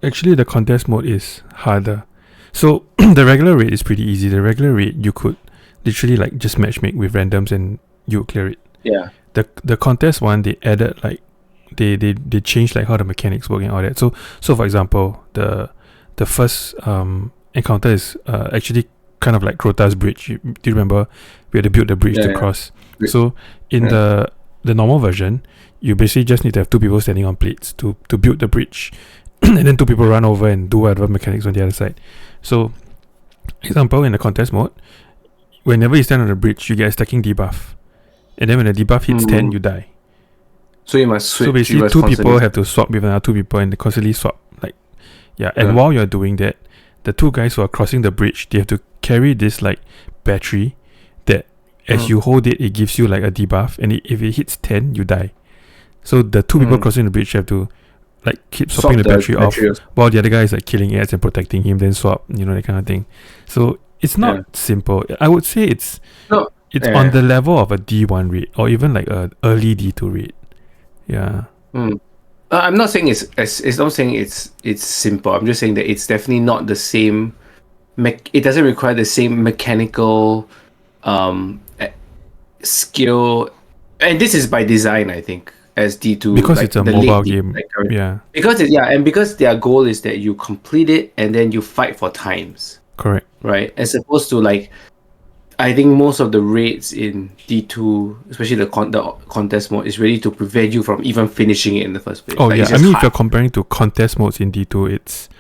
[SPEAKER 2] Actually the contest mode is harder. So the regular raid is pretty easy. The regular raid you could literally like just matchmake with randoms and you would clear it.
[SPEAKER 1] Yeah.
[SPEAKER 2] The contest one, they added like they changed like how the mechanics work and all that. So for example, the first encounter is actually kind of like Crota's bridge. Do you remember we had to build the bridge to cross? So in the normal version, you basically just need to have 2 people standing on plates to build the bridge, and then 2 people run over and do whatever mechanics on the other side. So, example, in the contest mode, whenever you stand on the bridge, you get a stacking debuff, and then when the debuff hits 10, you die.
[SPEAKER 1] So you must switch.
[SPEAKER 2] So basically, 2 people have to swap with another 2 people, and they constantly swap. And while you're doing that, the 2 guys who are crossing the bridge, they have to carry this like battery that as you hold it, it gives you like a debuff, and if it hits 10, you die. So the 2 people crossing the bridge have to like keep swapping the battery off while the other guy is like killing ads and protecting him, then swap, that kind of thing. So it's not simple. I would say it's on the level of a D1 raid or even like a early D2 raid. Yeah.
[SPEAKER 1] I'm not saying it's not saying it's simple. I'm just saying that it's definitely not the same. It doesn't require the same mechanical skill, and this is by design, I think. as D2
[SPEAKER 2] Because
[SPEAKER 1] like
[SPEAKER 2] it's a
[SPEAKER 1] the
[SPEAKER 2] mobile
[SPEAKER 1] late D2,
[SPEAKER 2] game.
[SPEAKER 1] like current.
[SPEAKER 2] Yeah,
[SPEAKER 1] And because their goal is that you complete it and then you fight for times,
[SPEAKER 2] correct.
[SPEAKER 1] right? As opposed to like I think most of the raids in D2, especially the contest mode, is really to prevent you from even finishing it in the first place.
[SPEAKER 2] Oh
[SPEAKER 1] Like,
[SPEAKER 2] yeah,
[SPEAKER 1] it's
[SPEAKER 2] I
[SPEAKER 1] just
[SPEAKER 2] mean if
[SPEAKER 1] hard.
[SPEAKER 2] you're comparing to contest modes in D2,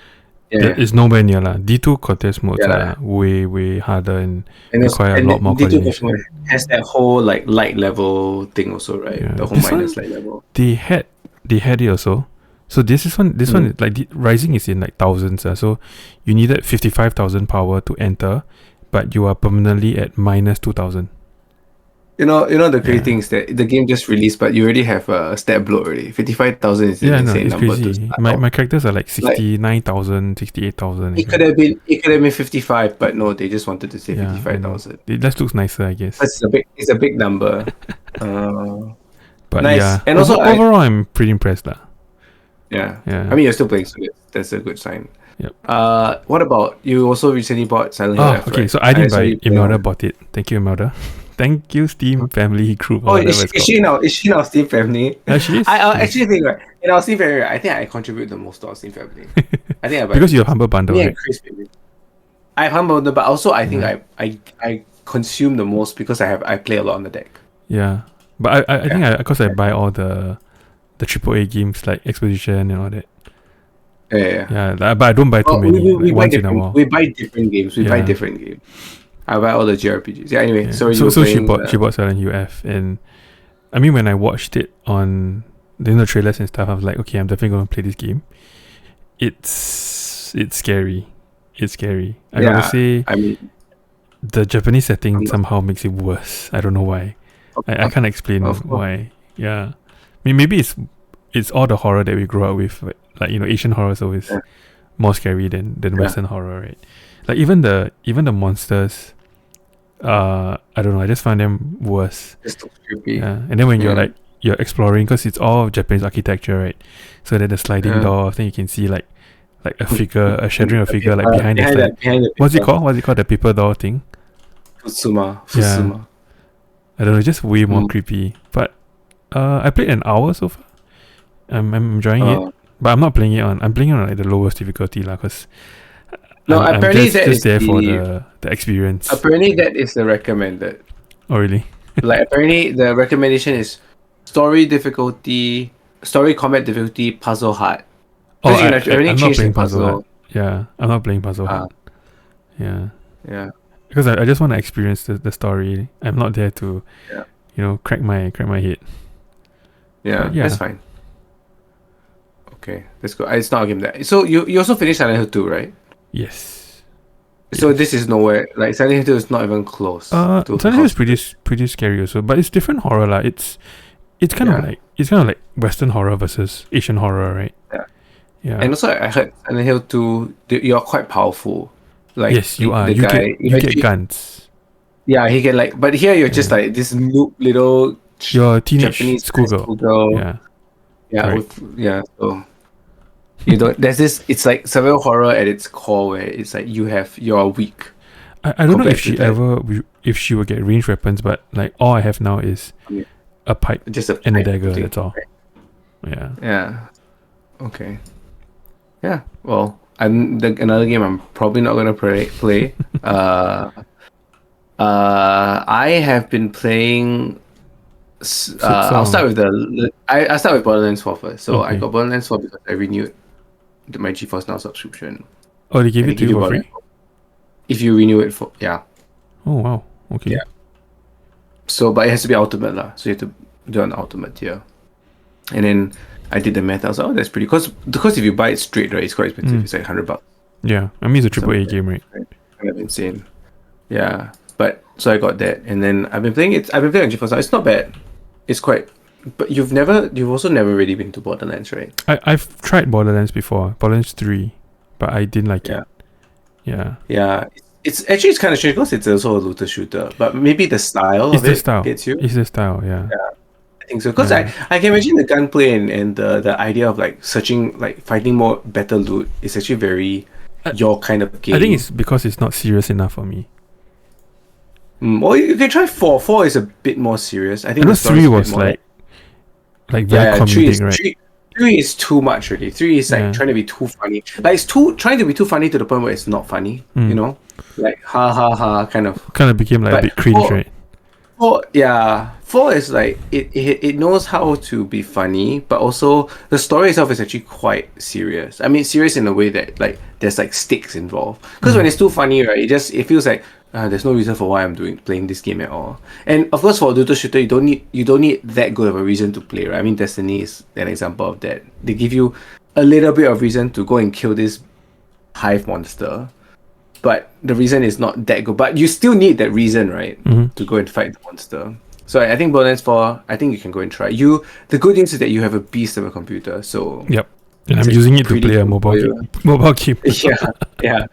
[SPEAKER 1] Yeah,
[SPEAKER 2] it's nowhere near lah. D2 contest modes
[SPEAKER 1] yeah.
[SPEAKER 2] are way harder and
[SPEAKER 1] And also,
[SPEAKER 2] require a
[SPEAKER 1] and
[SPEAKER 2] lot more
[SPEAKER 1] D2 contest mode
[SPEAKER 2] coordination.
[SPEAKER 1] has that whole like light level thing also, right?
[SPEAKER 2] Yeah,
[SPEAKER 1] The whole
[SPEAKER 2] this one
[SPEAKER 1] minus light level.
[SPEAKER 2] they had it also. So this one is like rising is in like thousands. So you needed 55,000 power to enter, but you are permanently at minus 2,000.
[SPEAKER 1] You know the crazy
[SPEAKER 2] Yeah.
[SPEAKER 1] thing is that the game just released, but you already have a stat bloat already. 55,000 is an
[SPEAKER 2] Yeah, no,
[SPEAKER 1] insane
[SPEAKER 2] it's
[SPEAKER 1] number to
[SPEAKER 2] crazy.
[SPEAKER 1] start
[SPEAKER 2] My
[SPEAKER 1] off.
[SPEAKER 2] my characters are like
[SPEAKER 1] Like
[SPEAKER 2] 69,000, 68,000.
[SPEAKER 1] it could have been 55, but no, they just wanted to say
[SPEAKER 2] Yeah, I know.
[SPEAKER 1] 55,000.
[SPEAKER 2] It just looks nicer, I guess.
[SPEAKER 1] It's a big number. Uh,
[SPEAKER 2] But
[SPEAKER 1] Nice.
[SPEAKER 2] yeah,
[SPEAKER 1] And also
[SPEAKER 2] overall, I'm pretty impressed lah.
[SPEAKER 1] yeah.
[SPEAKER 2] Yeah.
[SPEAKER 1] I mean, you're still playing, so that's a good sign.
[SPEAKER 2] Yep.
[SPEAKER 1] What about you? Also recently bought Silent Hill F,
[SPEAKER 2] okay.
[SPEAKER 1] right?
[SPEAKER 2] So I didn't
[SPEAKER 1] saw
[SPEAKER 2] buy
[SPEAKER 1] you
[SPEAKER 2] it.
[SPEAKER 1] play
[SPEAKER 2] Imelda
[SPEAKER 1] on-
[SPEAKER 2] bought it. Thank you, Imelda. Thank you, Steam family group. Or
[SPEAKER 1] Oh,
[SPEAKER 2] whatever
[SPEAKER 1] is
[SPEAKER 2] it's
[SPEAKER 1] she
[SPEAKER 2] called.
[SPEAKER 1] is she now Steam family?
[SPEAKER 2] She is.
[SPEAKER 1] I
[SPEAKER 2] She is.
[SPEAKER 1] actually think right in our Steam family, right, I think I contribute the most to our Steam family. I think I buy
[SPEAKER 2] Because you're Humble Bundle,
[SPEAKER 1] me
[SPEAKER 2] right?
[SPEAKER 1] and Chris maybe. I humble, but also I think
[SPEAKER 2] Yeah.
[SPEAKER 1] I consume the most because I play a lot on the deck.
[SPEAKER 2] Yeah. But I think because I buy all the AAA games like Expedition and all that.
[SPEAKER 1] Yeah.
[SPEAKER 2] Yeah, but I don't buy too many.
[SPEAKER 1] We
[SPEAKER 2] like
[SPEAKER 1] buy
[SPEAKER 2] once in a while.
[SPEAKER 1] we buy different games. We buy
[SPEAKER 2] Yeah.
[SPEAKER 1] different games. I buy all the JRPGs. Yeah. Anyway,
[SPEAKER 2] Yeah.
[SPEAKER 1] so you
[SPEAKER 2] So
[SPEAKER 1] were
[SPEAKER 2] she
[SPEAKER 1] playing,
[SPEAKER 2] bought Silent Hill F, and I mean when I watched it on the trailers and stuff, I was like, okay, I'm definitely gonna play this game. It's scary. It's scary. I gotta say,
[SPEAKER 1] I mean,
[SPEAKER 2] the Japanese setting somehow makes it worse. I don't know why. I can't explain
[SPEAKER 1] Of course.
[SPEAKER 2] why. Yeah, I mean maybe it's all the horror that we grew up with. Like Asian horror is always more scary than Western horror, right? Like even the monsters, I don't know. I just find them worse.
[SPEAKER 1] it's too creepy.
[SPEAKER 2] Yeah, and then when you're exploring, because it's all Japanese architecture, right? So that the sliding doors, then you can see like a figure, a shadowing a figure like behind the slide.
[SPEAKER 1] Behind the
[SPEAKER 2] What's it called? The paper door thing?
[SPEAKER 1] Fusuma.
[SPEAKER 2] Yeah. I don't know, just way more creepy. But I played an hour so far. I'm enjoying it, but I'm not playing it on. I'm playing it on like the lowest difficulty lah, because
[SPEAKER 1] apparently
[SPEAKER 2] I'm
[SPEAKER 1] that
[SPEAKER 2] just
[SPEAKER 1] is
[SPEAKER 2] there for the experience.
[SPEAKER 1] Apparently that is the recommended.
[SPEAKER 2] Oh really?
[SPEAKER 1] Like apparently the recommendation is story combat difficulty, puzzle hard.
[SPEAKER 2] Oh,
[SPEAKER 1] Because you can
[SPEAKER 2] I'm not
[SPEAKER 1] change the
[SPEAKER 2] playing puzzle hard. Yeah, I'm not playing puzzle hard. Yeah.
[SPEAKER 1] Yeah.
[SPEAKER 2] Because I just want to experience the story. I'm not there to, crack my head.
[SPEAKER 1] Yeah,
[SPEAKER 2] Yeah.
[SPEAKER 1] that's fine. Okay, let's go. It's not a game that. So you also finished Silent Hill 2, right?
[SPEAKER 2] Yes.
[SPEAKER 1] So this is nowhere. Like Silent Hill 2 is not even close.
[SPEAKER 2] Silent Hill is pretty scary also, but it's different horror lah. It's kind of like Western horror versus Asian horror, right?
[SPEAKER 1] Yeah.
[SPEAKER 2] Yeah.
[SPEAKER 1] And also, I heard Silent Hill 2, you're quite powerful. Like
[SPEAKER 2] yes, you are.
[SPEAKER 1] The
[SPEAKER 2] You
[SPEAKER 1] guy,
[SPEAKER 2] get guns.
[SPEAKER 1] Yeah, he can like. But here you're just like this noob little.
[SPEAKER 2] You're a teenage
[SPEAKER 1] Japanese
[SPEAKER 2] schoolgirl. Yeah.
[SPEAKER 1] Yeah.
[SPEAKER 2] Correct.
[SPEAKER 1] So you don't. There's this. It's like survival horror at its core, where it's like you're weak.
[SPEAKER 2] I don't know if
[SPEAKER 1] compared
[SPEAKER 2] if she will get ranged weapons, but like all I have now is a pipe
[SPEAKER 1] Just a
[SPEAKER 2] and a
[SPEAKER 1] pipe
[SPEAKER 2] dagger.
[SPEAKER 1] thing.
[SPEAKER 2] That's all. Yeah.
[SPEAKER 1] Yeah. Okay. Yeah. Well, another game I'm probably not gonna play. I have been playing. I'll start with I start with Borderlands 4 first. So I
[SPEAKER 2] Okay.
[SPEAKER 1] got Borderlands 4 because I renewed my GeForce Now subscription.
[SPEAKER 2] Oh, they gave
[SPEAKER 1] And
[SPEAKER 2] it to you for free?
[SPEAKER 1] If you renew it for
[SPEAKER 2] Oh wow. Okay.
[SPEAKER 1] Yeah. So, but it has to be ultimate lah. So you have to do an ultimate tier. And then I did the math. I was like, oh, that's pretty. Because if you buy it straight, right, it's quite expensive. It's like $100.
[SPEAKER 2] Yeah. I mean, it's a AAA
[SPEAKER 1] Something
[SPEAKER 2] game, right?
[SPEAKER 1] Kind of insane. Yeah. But so I got that, and then I've been playing it. I've been playing on GeForce Now. It's not bad. It's quite. But you've also never really been to Borderlands, right?
[SPEAKER 2] I've tried Borderlands before, Borderlands 3, but I didn't like
[SPEAKER 1] Yeah.
[SPEAKER 2] it. Yeah.
[SPEAKER 1] Yeah. It's kind of strange because it's also a looter shooter, but maybe the style
[SPEAKER 2] It's
[SPEAKER 1] of
[SPEAKER 2] the
[SPEAKER 1] it
[SPEAKER 2] style.
[SPEAKER 1] gets you.
[SPEAKER 2] It's the style, yeah.
[SPEAKER 1] I think so because I can imagine the gunplay and the idea of like searching, like finding more better loot is actually very your kind of game.
[SPEAKER 2] I think it's because it's not serious enough for me.
[SPEAKER 1] Well, you can try 4. 4 is a bit more serious. I think
[SPEAKER 2] I know
[SPEAKER 1] the story's
[SPEAKER 2] 3
[SPEAKER 1] a bit
[SPEAKER 2] was
[SPEAKER 1] more
[SPEAKER 2] like like very
[SPEAKER 1] Yeah,
[SPEAKER 2] comedic, right?
[SPEAKER 1] three is too much already. Three is like
[SPEAKER 2] Yeah.
[SPEAKER 1] trying to be too funny. Like it's trying to be too funny to the point where it's not funny. You know, like ha ha ha kind of.
[SPEAKER 2] Kind of became like a
[SPEAKER 1] But
[SPEAKER 2] bit cringe, right?
[SPEAKER 1] four is like it knows how to be funny, but also the story itself is actually quite serious. I mean, serious in a way that like there's like stakes involved. Because when it's too funny, right, it feels like there's no reason for why I'm playing this game at all. And of course, for a looter shooter, you don't need that good of a reason to play, right? I mean, Destiny is an example of that. They give you a little bit of reason to go and kill this hive monster, but the reason is not that good. But you still need that reason, right, to go and fight the monster. So I think Borderlands 4, I think you can go and try. The good news is that you have a beast of a computer, so
[SPEAKER 2] Yep. And
[SPEAKER 1] it's
[SPEAKER 2] I'm using it to
[SPEAKER 1] pretty
[SPEAKER 2] play a
[SPEAKER 1] good
[SPEAKER 2] mobile
[SPEAKER 1] for
[SPEAKER 2] game. Mobile game.
[SPEAKER 1] yeah.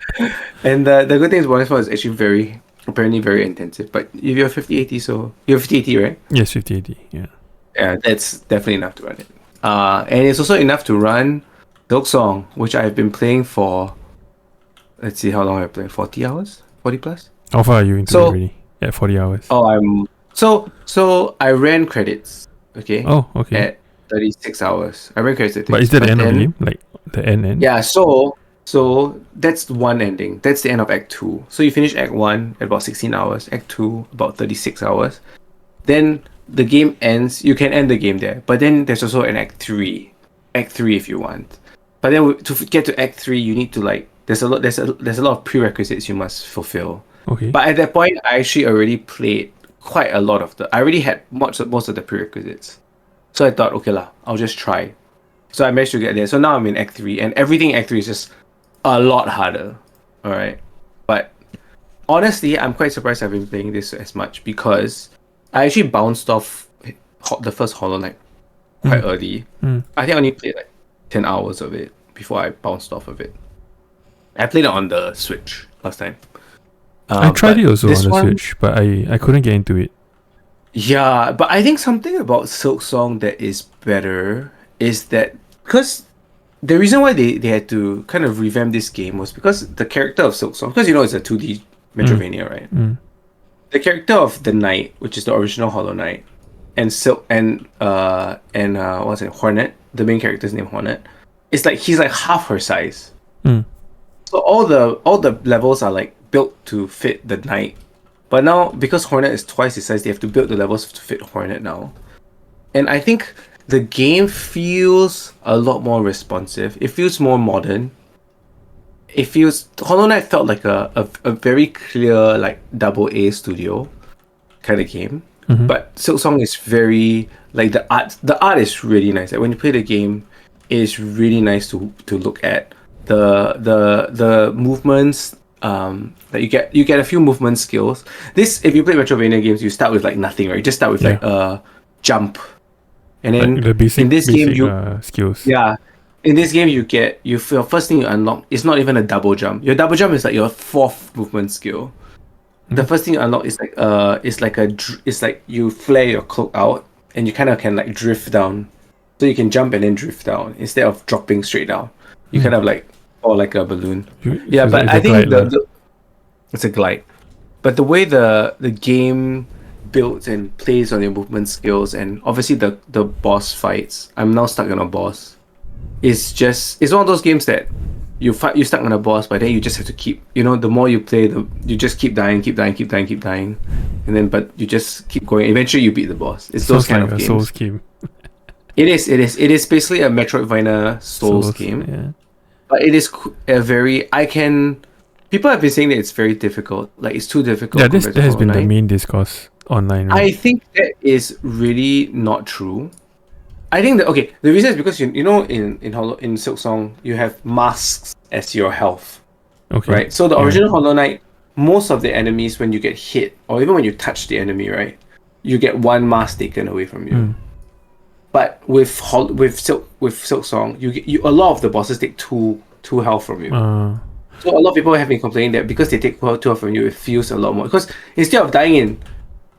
[SPEAKER 1] And the good thing is Borderlands 4 is actually apparently very intensive. But if you're 5080, so you're 5080, right?
[SPEAKER 2] Yes, 5080. Yeah.
[SPEAKER 1] Yeah, that's definitely enough to run it. And it's also enough to run Silksong, which I've been playing for. Let's see how long I've played. 40 hours? 40 plus?
[SPEAKER 2] How far are you into it already? At 40 hours.
[SPEAKER 1] Oh, so I ran credits, okay?
[SPEAKER 2] Oh, okay.
[SPEAKER 1] At 36 hours. I ran credits at 36.
[SPEAKER 2] But is that the end of the game? Like the end?
[SPEAKER 1] Yeah, so that's one ending. That's the end of Act 2. So you finish Act 1 at about 16 hours, Act 2 about 36 hours. Then the game ends. You can end the game there. But then there's also an Act 3. Act 3 if you want. But then to get to Act 3, you need to like there's a lot of prerequisites you must fulfill.
[SPEAKER 2] Okay.
[SPEAKER 1] But at that point, I actually already played quite a lot of I already had most of the prerequisites. So I thought, okay lah, I'll just try. So I managed to get there. So now I'm in Act 3, and everything in Act 3 is just a lot harder. Alright? But honestly, I'm quite surprised I've been playing this as much because I actually bounced off the first Hollow Knight quite early. I think I only played like 10 hours of it before I bounced off of it. I played it on the Switch last time.
[SPEAKER 2] I tried it also on the Switch, but I couldn't get into it.
[SPEAKER 1] Yeah, but I think something about Silksong that is better is that because the reason why they had to kind of revamp this game was because the character of Silksong, because it's a 2D Metroidvania, right? The character of the Knight, which is the original Hollow Knight, and what's it, Hornet, the main character's name Hornet, it's like he's like half her size. So all the levels are like built to fit the Knight. But now, because Hornet is twice his size, they have to build the levels to fit Hornet now. And I think the game feels a lot more responsive. It feels more modern. Hollow Knight felt like a very clear, like, AA studio kind of game. But Silksong is very, like, the art is really nice. Like, when you play the game, it is really nice to look at. The movements, that you get a few movement skills. If you play Metroidvania games, you start with like nothing, right? You just start with like jump, and then
[SPEAKER 2] like the basic,
[SPEAKER 1] in this game
[SPEAKER 2] skills.
[SPEAKER 1] Yeah, in this game your first thing you unlock is not even a double jump. Your double jump is like your fourth movement skill. The first thing you unlock is like it's like you flare your cloak out and you kind of can like drift down, so you can jump and then drift down instead of dropping straight down. You kind of like fall like a balloon. But I think it's a glide. But the way the game builds and plays on your movement skills, and obviously the boss fights. I'm now stuck on a boss. It's one of those games that you're stuck on a boss, but then you just have to keep. The more you play, you just keep dying, and then but you just keep going. Eventually, you beat the boss. It's those kind of games.
[SPEAKER 2] Souls game.
[SPEAKER 1] It is basically a Metroidvania Souls game.
[SPEAKER 2] Yeah.
[SPEAKER 1] But it is a very people have been saying that it's very difficult. Like it's too difficult.
[SPEAKER 2] Yeah, that has been the main discourse online. Right?
[SPEAKER 1] I think that is really not true. I think that the reason is because in Silksong you have masks as your health.
[SPEAKER 2] Okay.
[SPEAKER 1] Right. So the original Hollow Knight, most of the enemies when you get hit or even when you touch the enemy, right, you get one mask taken away from you. But with Silksong, you a lot of the bosses take two health from you. So a lot of people have been complaining that because they take 2 health from you, it feels a lot more. Because instead of dying in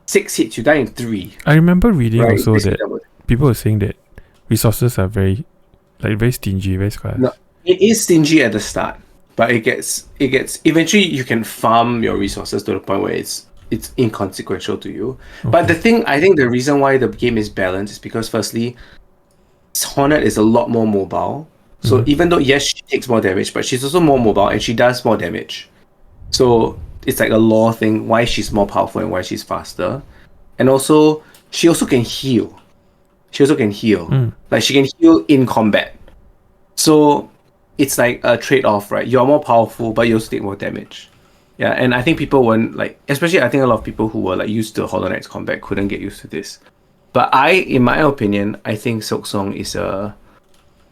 [SPEAKER 1] 6 hits, you die in 3.
[SPEAKER 2] I remember reading also that people were saying that resources are very stingy, very scarce.
[SPEAKER 1] No, it is stingy at the start, but it gets eventually you can farm your resources to the point where it's inconsequential to you. Okay. But I think the reason why the game is balanced is because firstly, Hornet is a lot more mobile. So even though yes, she takes more damage, but she's also more mobile and she does more damage. So it's like a lore thing why she's more powerful and why she's faster. And also she also can heal. Like she can heal in combat. So it's like a trade-off, right? You're more powerful, but you also take more damage. Yeah, and I think people weren't like, especially I think a lot of people who were like used to Hollow Knight's combat couldn't get used to this. But in my opinion, I think Silksong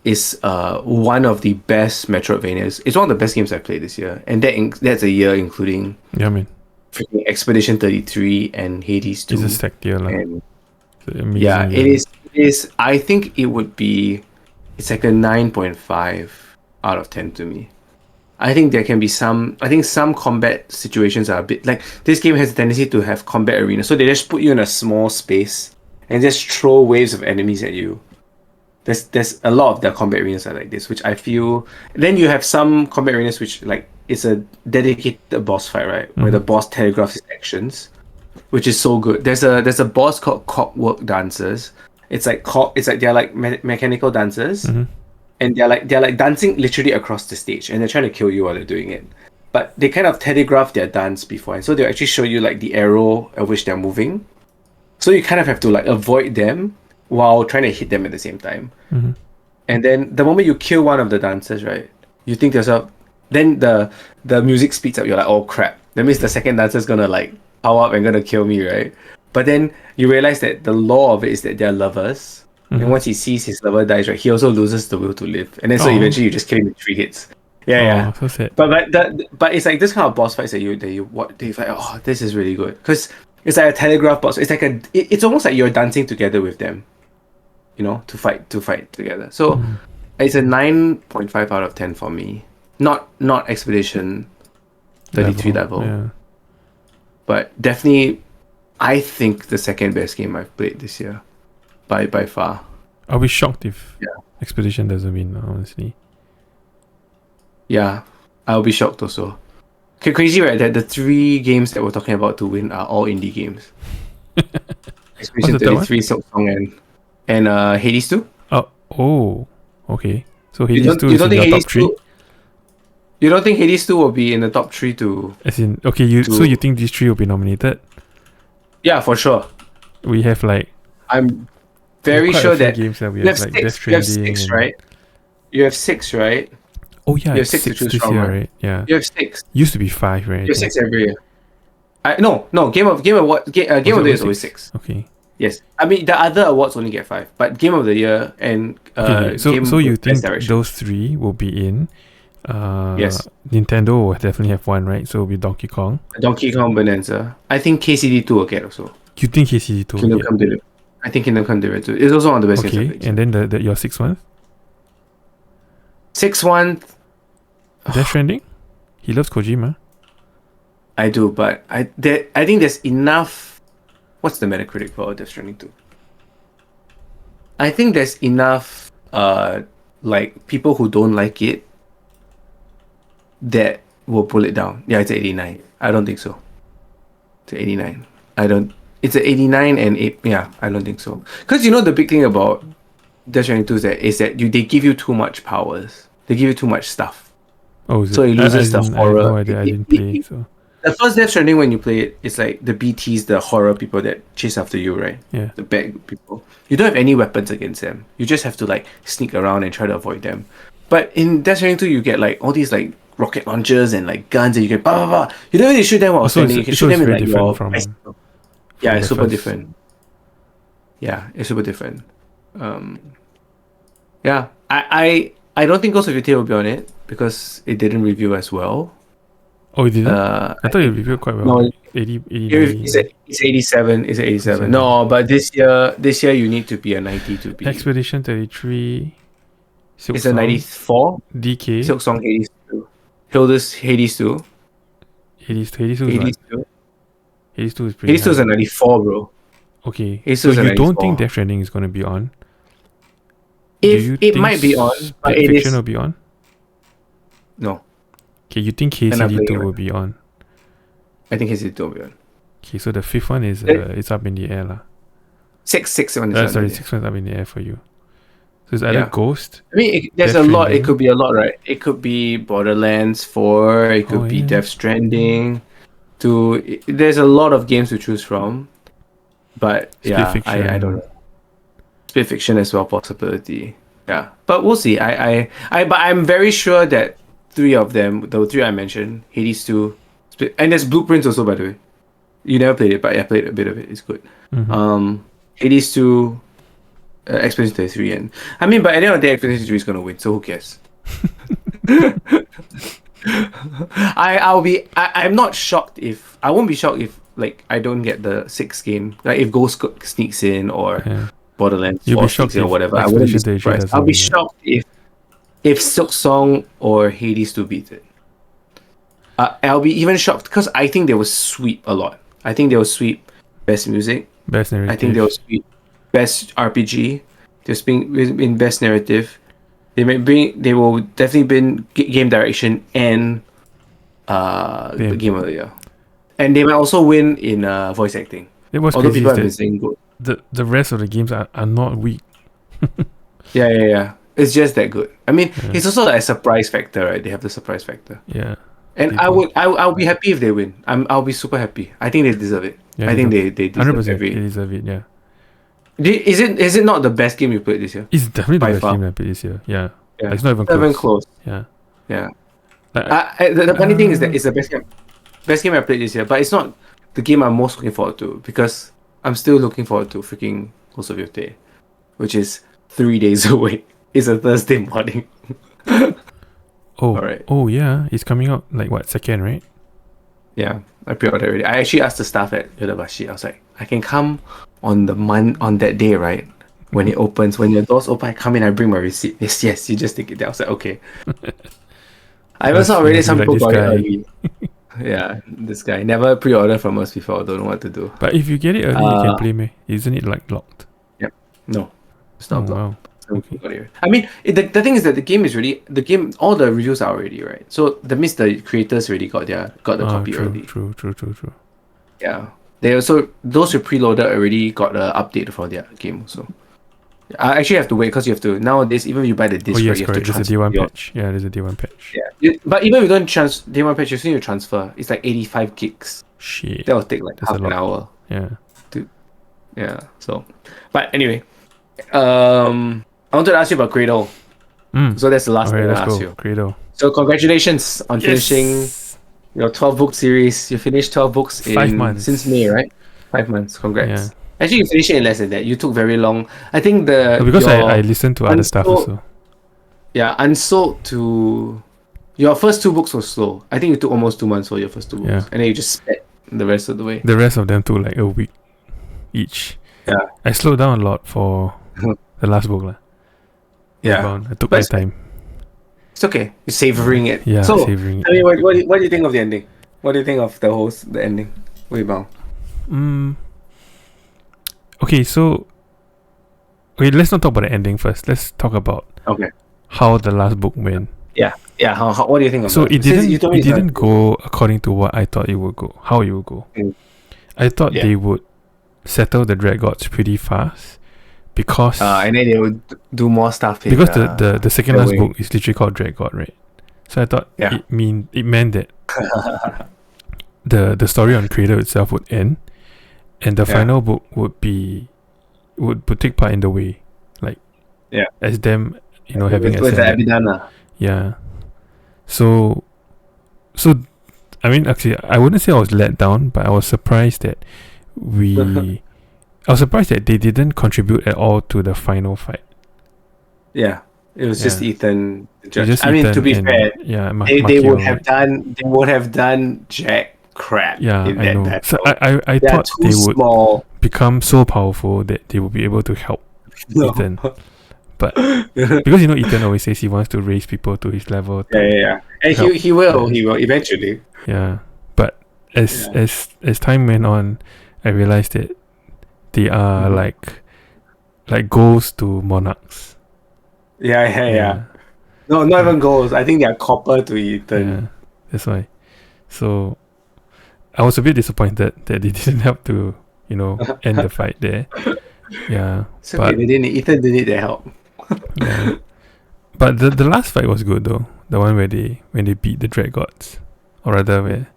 [SPEAKER 1] is one of the best Metroidvanias. It's one of the best games I've played this year, and that's a year including freaking Expedition 33 and Hades 2.
[SPEAKER 2] It's a stacked year,
[SPEAKER 1] and
[SPEAKER 2] amazing.
[SPEAKER 1] Yeah, it is. I think it would be. It's like a 9.5 out of 10 to me. I think there can be some combat situations are a bit like this game has a tendency to have combat arenas, so they just put you in a small space and just throw waves of enemies at you. There's a lot of the combat arenas are like this, which I feel. Then you have some combat arenas which like it's a dedicated boss fight, right, where the boss telegraphs his actions, which is so good. There's a boss called Clockwork Dancers. It's like they're like mechanical dancers. And they're like dancing literally across the stage, and they're trying to kill you while they're doing it. But they kind of telegraph their dance before, and so they'll actually show you like the arrow at which they're moving. So you kind of have to like avoid them while trying to hit them at the same time. And then the moment you kill one of the dancers, right, you think to yourself, then the music speeds up. You're like, oh crap! That means the second dancer's gonna like power up and gonna kill me, right? But then you realize that the law of it is that they're lovers. And once he sees his lover dies, right, he also loses the will to live. And then so eventually you just kill him with 3 hits. Yeah.
[SPEAKER 2] So sad.
[SPEAKER 1] But it's like this kind of boss fights that you like, oh, this is really good. Because it's like a telegraph boss. It's like it's almost like you're dancing together with them. You know, to fight together. So it's a 9.5 out of 10 for me. Not Expedition 33 level.
[SPEAKER 2] Yeah.
[SPEAKER 1] But definitely I think the second best game I've played this year. By far.
[SPEAKER 2] I'll be shocked if Expedition doesn't win, honestly.
[SPEAKER 1] Yeah, I'll be shocked also. Crazy, right? That the 3 games that we're talking about to win are all indie games. Expedition 33, Silksong, and Hades 2.
[SPEAKER 2] Oh, okay. So Hades 2 is in your top 3?
[SPEAKER 1] You don't think Hades 2 will be in the top 3 to...
[SPEAKER 2] As in, okay, so you think these 3 will be nominated?
[SPEAKER 1] Yeah, for sure.
[SPEAKER 2] We have like...
[SPEAKER 1] I'm very sure that
[SPEAKER 2] games that we have like Death Stranding.
[SPEAKER 1] You have 6, right? You have 6, right?
[SPEAKER 2] Oh yeah,
[SPEAKER 1] you have 6 to choose
[SPEAKER 2] this
[SPEAKER 1] from,
[SPEAKER 2] year, right? Yeah.
[SPEAKER 1] You have 6.
[SPEAKER 2] Used to be 5, right?
[SPEAKER 1] You have 6 every year. No. Game of the Year is always 6.
[SPEAKER 2] Okay.
[SPEAKER 1] Yes, I mean the other awards only get 5, but Game of the Year and
[SPEAKER 2] so you think those 3 will be in?
[SPEAKER 1] Yes.
[SPEAKER 2] Nintendo will definitely have 1, right? So it'll be Donkey Kong
[SPEAKER 1] Bonanza. I think KCD 2 will get also.
[SPEAKER 2] You think KCD 2 will
[SPEAKER 1] Kingdom
[SPEAKER 2] get?
[SPEAKER 1] Come Delivered. I think Kingdom Come Delivered too. It's also one of the best games I've played.
[SPEAKER 2] And then your 6th one?
[SPEAKER 1] 6th one.
[SPEAKER 2] Death Stranding? He loves Kojima.
[SPEAKER 1] I do, but I think there's enough. What's the Metacritic for Death Stranding 2? I think there's enough like people who don't like it that will pull it down. Yeah, it's 89. I don't think so. It's 89. It's an 89 and 8. Yeah, I don't think so. Because you know the big thing about Death Stranding 2 is that they give you too much powers. They give you too much stuff.
[SPEAKER 2] Oh, is
[SPEAKER 1] so it loses the horror.
[SPEAKER 2] No idea. I didn't play. So
[SPEAKER 1] the first Death Stranding, when you play it, it's like the BTs, the horror people that chase after you, right?
[SPEAKER 2] Yeah.
[SPEAKER 1] The bad people. You don't have any weapons against them. You just have to like sneak around and try to avoid them. But in Death Stranding 2, you get like all these like rocket launchers and like guns, and you get blah blah blah. You don't really shoot them while standing. You can shoot them in like your bicycle. Yeah, it's super different. Yeah, it's super different. Yeah, I don't think Ghost of Yotei will be on it because it didn't review as well.
[SPEAKER 2] Oh, it didn't? I thought it reviewed quite well.
[SPEAKER 1] No,
[SPEAKER 2] 80.
[SPEAKER 1] It's 87. It's 87. No, but this year you need to be a 90 to be.
[SPEAKER 2] Expedition 33. Silksong,
[SPEAKER 1] it's a 94.
[SPEAKER 2] DK.
[SPEAKER 1] Silksong Hades 2. Hades 2.
[SPEAKER 2] Hades 2 is pretty
[SPEAKER 1] Hades 2 is a 94, bro.
[SPEAKER 2] Okay.
[SPEAKER 1] Hades
[SPEAKER 2] so you
[SPEAKER 1] 94.
[SPEAKER 2] don't think Death Stranding is going to be on?
[SPEAKER 1] It might be on, but it
[SPEAKER 2] Fiction
[SPEAKER 1] is...
[SPEAKER 2] will be on?
[SPEAKER 1] No.
[SPEAKER 2] Okay, you think KCD2 will be on?
[SPEAKER 1] I think KCD2 will be on.
[SPEAKER 2] Okay, so the 5th one is it's up in the air lah.
[SPEAKER 1] 6 one is
[SPEAKER 2] sorry, 6th one's up in the air for you. So it's either
[SPEAKER 1] Yeah.
[SPEAKER 2] Ghost.
[SPEAKER 1] I mean, there's
[SPEAKER 2] Death
[SPEAKER 1] a lot. It
[SPEAKER 2] Stranding.
[SPEAKER 1] could be a lot, right? It could be Borderlands 4. It could
[SPEAKER 2] Oh,
[SPEAKER 1] be
[SPEAKER 2] yeah.
[SPEAKER 1] Death Stranding. There's a lot of games to choose from. But
[SPEAKER 2] Split
[SPEAKER 1] yeah,
[SPEAKER 2] Fiction.
[SPEAKER 1] I don't know. Split Fiction as well, possibility. Yeah, but we'll see. But I'm very sure that three of them, the three I mentioned, Hades 2, and there's Blueprints also, by the way. You never played it, but I played a bit of it. It's good.
[SPEAKER 2] Mm-hmm.
[SPEAKER 1] Hades 2, Expedition 33, and I mean, but at the end of the day, Expedition 33 is gonna win, so who cares? I'm not shocked if I won't be shocked if like I don't get the sixth game. Like if Ghost sneaks in or
[SPEAKER 2] Yeah.
[SPEAKER 1] Borderlands
[SPEAKER 2] You'll
[SPEAKER 1] 4
[SPEAKER 2] be
[SPEAKER 1] sneaks
[SPEAKER 2] shocked
[SPEAKER 1] in or
[SPEAKER 2] if
[SPEAKER 1] whatever. I wouldn't be
[SPEAKER 2] Expedition 33
[SPEAKER 1] surprised.
[SPEAKER 2] doesn't
[SPEAKER 1] I'll be
[SPEAKER 2] win it.
[SPEAKER 1] shocked if Silksong or Hades 2 beat it. I'll be even shocked because I think they will sweep a lot. I think they will sweep best music.
[SPEAKER 2] Best narrative.
[SPEAKER 1] I think they will sweep best RPG. They'll in best narrative. They will definitely bring game direction and the game of the year. And they might also win in voice acting.
[SPEAKER 2] What's
[SPEAKER 1] Although
[SPEAKER 2] crazy
[SPEAKER 1] people
[SPEAKER 2] is
[SPEAKER 1] have been
[SPEAKER 2] that
[SPEAKER 1] saying good.
[SPEAKER 2] the rest of the games are not weak.
[SPEAKER 1] Yeah. It's just that good. I mean,
[SPEAKER 2] Yeah.
[SPEAKER 1] it's also like a surprise factor, right? They have the surprise factor.
[SPEAKER 2] Yeah.
[SPEAKER 1] And I'll be happy if they win. I'll be super happy. I think they deserve it.
[SPEAKER 2] Yeah,
[SPEAKER 1] I think they deserve
[SPEAKER 2] 100%. They
[SPEAKER 1] every.
[SPEAKER 2] deserve it. Yeah.
[SPEAKER 1] Is it not the best game you played this year?
[SPEAKER 2] It's definitely
[SPEAKER 1] By
[SPEAKER 2] the best
[SPEAKER 1] far.
[SPEAKER 2] game I played this year. Yeah.
[SPEAKER 1] Yeah.
[SPEAKER 2] Like, it's not even
[SPEAKER 1] Not even
[SPEAKER 2] close.
[SPEAKER 1] close.
[SPEAKER 2] Yeah.
[SPEAKER 1] Yeah.
[SPEAKER 2] Like,
[SPEAKER 1] The funny thing is that it's the best game I played this year, but it's not the game I'm most looking forward to because I'm still looking forward to freaking Ghost of Yotei, which is 3 days away. It's a Thursday morning. Alright.
[SPEAKER 2] Oh yeah, it's coming out like what, 2nd, right?
[SPEAKER 1] Yeah, I pre-ordered already. I actually asked the staff at Yodobashi. I was like, I can come on that day, right? When it opens, when your doors open, I come in, I bring my receipt. Yes, you just take it there. I was like, okay. I was not already some
[SPEAKER 2] like
[SPEAKER 1] people
[SPEAKER 2] this
[SPEAKER 1] got it
[SPEAKER 2] guy.
[SPEAKER 1] early. Yeah, this guy never pre-ordered from us before. I don't know what to do.
[SPEAKER 2] But if you get it early, you can play me. Isn't it like locked?
[SPEAKER 1] No, it's not blocked.
[SPEAKER 2] Wow.
[SPEAKER 1] I mean, the thing is that the game. All the reviews are already right. So that means the creators already got the copy early.
[SPEAKER 2] True.
[SPEAKER 1] Yeah, they also those who preloaded already got an update for their game. So I actually have to wait because you have to nowadays. Even if you buy the disc,
[SPEAKER 2] Oh yes,
[SPEAKER 1] you have to
[SPEAKER 2] correct. There's a
[SPEAKER 1] transfer
[SPEAKER 2] day one
[SPEAKER 1] your-
[SPEAKER 2] patch. Yeah, there's a day one patch.
[SPEAKER 1] Yeah, but even if you don't day one patch, you still need to transfer. It's like 85 gigs.
[SPEAKER 2] Shit.
[SPEAKER 1] That will take like
[SPEAKER 2] That's
[SPEAKER 1] half
[SPEAKER 2] a
[SPEAKER 1] an
[SPEAKER 2] lot.
[SPEAKER 1] hour.
[SPEAKER 2] Yeah.
[SPEAKER 1] Yeah. So, but anyway, I wanted to ask you about Cradle. So that's the last
[SPEAKER 2] Okay,
[SPEAKER 1] thing I
[SPEAKER 2] let's
[SPEAKER 1] ask
[SPEAKER 2] go.
[SPEAKER 1] you.
[SPEAKER 2] Credo.
[SPEAKER 1] So congratulations on finishing your 12 book series. You finished 12 books in
[SPEAKER 2] 5 months.
[SPEAKER 1] since May, right? 5 months. Congrats.
[SPEAKER 2] Yeah.
[SPEAKER 1] Actually, you finished it in less than that. You took very long. I think
[SPEAKER 2] Because I listened to other stuff
[SPEAKER 1] unsold-
[SPEAKER 2] also.
[SPEAKER 1] Yeah, unsold to your first 2 books were slow. I think you took almost 2 months for your first 2 books,
[SPEAKER 2] Yeah.
[SPEAKER 1] and then you just sped the rest of the way.
[SPEAKER 2] The rest of them took like a week each.
[SPEAKER 1] Yeah.
[SPEAKER 2] I slowed down a lot for the last book. lah. I took
[SPEAKER 1] But
[SPEAKER 2] my
[SPEAKER 1] it's-
[SPEAKER 2] time.
[SPEAKER 1] It's okay. You're savoring it.
[SPEAKER 2] Yeah,
[SPEAKER 1] So,
[SPEAKER 2] savoring it.
[SPEAKER 1] I mean, what do you think of the ending? What do you think of the ending? Wei Bao.
[SPEAKER 2] Okay, so let's not talk about the ending first. Let's talk about
[SPEAKER 1] Okay.
[SPEAKER 2] how the last book went.
[SPEAKER 1] Yeah. What do you think of
[SPEAKER 2] So
[SPEAKER 1] that?
[SPEAKER 2] it
[SPEAKER 1] Since you told me
[SPEAKER 2] it
[SPEAKER 1] it's not-
[SPEAKER 2] didn't go according to what I thought it would go. How it would go.
[SPEAKER 1] Mm.
[SPEAKER 2] I thought
[SPEAKER 1] Yeah.
[SPEAKER 2] they would settle the Dread Gods pretty fast because
[SPEAKER 1] and then they would do more stuff.
[SPEAKER 2] because the second
[SPEAKER 1] the
[SPEAKER 2] last
[SPEAKER 1] way.
[SPEAKER 2] book is literally called Dread God, right? So I thought
[SPEAKER 1] Yeah.
[SPEAKER 2] it meant that the story on Cradle itself would end, and the
[SPEAKER 1] Yeah.
[SPEAKER 2] final book would take part in the way, like as them having
[SPEAKER 1] with the
[SPEAKER 2] ascended.
[SPEAKER 1] Abhidharma.
[SPEAKER 2] Yeah. So I mean, actually, I wouldn't say I was let down, but I was surprised that I was surprised that they didn't contribute at all to the final fight.
[SPEAKER 1] Yeah, it was just
[SPEAKER 2] Yeah.
[SPEAKER 1] Ethan. The
[SPEAKER 2] It
[SPEAKER 1] judge.
[SPEAKER 2] just
[SPEAKER 1] I mean,
[SPEAKER 2] Ethan
[SPEAKER 1] to be
[SPEAKER 2] and-
[SPEAKER 1] fair,
[SPEAKER 2] yeah,
[SPEAKER 1] they would
[SPEAKER 2] Makio,
[SPEAKER 1] have
[SPEAKER 2] right?
[SPEAKER 1] done jack crap.
[SPEAKER 2] Yeah,
[SPEAKER 1] in
[SPEAKER 2] I
[SPEAKER 1] that
[SPEAKER 2] know.
[SPEAKER 1] battle.
[SPEAKER 2] So I
[SPEAKER 1] They are
[SPEAKER 2] thought
[SPEAKER 1] too
[SPEAKER 2] they would
[SPEAKER 1] small.
[SPEAKER 2] become so powerful that they would be able to help
[SPEAKER 1] No.
[SPEAKER 2] Ethan. But because Ethan always says he wants to raise people to his level.
[SPEAKER 1] Yeah. And
[SPEAKER 2] Help.
[SPEAKER 1] he will eventually.
[SPEAKER 2] Yeah. But as
[SPEAKER 1] Yeah.
[SPEAKER 2] as time went on, I realized that they are
[SPEAKER 1] Mhm.
[SPEAKER 2] like goals to monarchs.
[SPEAKER 1] Yeah. No, not even goals. I think they are copper to Ethan.
[SPEAKER 2] Yeah, that's why. So I was a bit disappointed that they didn't help to, end the fight there. Yeah.
[SPEAKER 1] It's okay,
[SPEAKER 2] But
[SPEAKER 1] Ethan didn't need their help.
[SPEAKER 2] Yeah. But the last fight was good though. The one where they beat the Dread Gods, or rather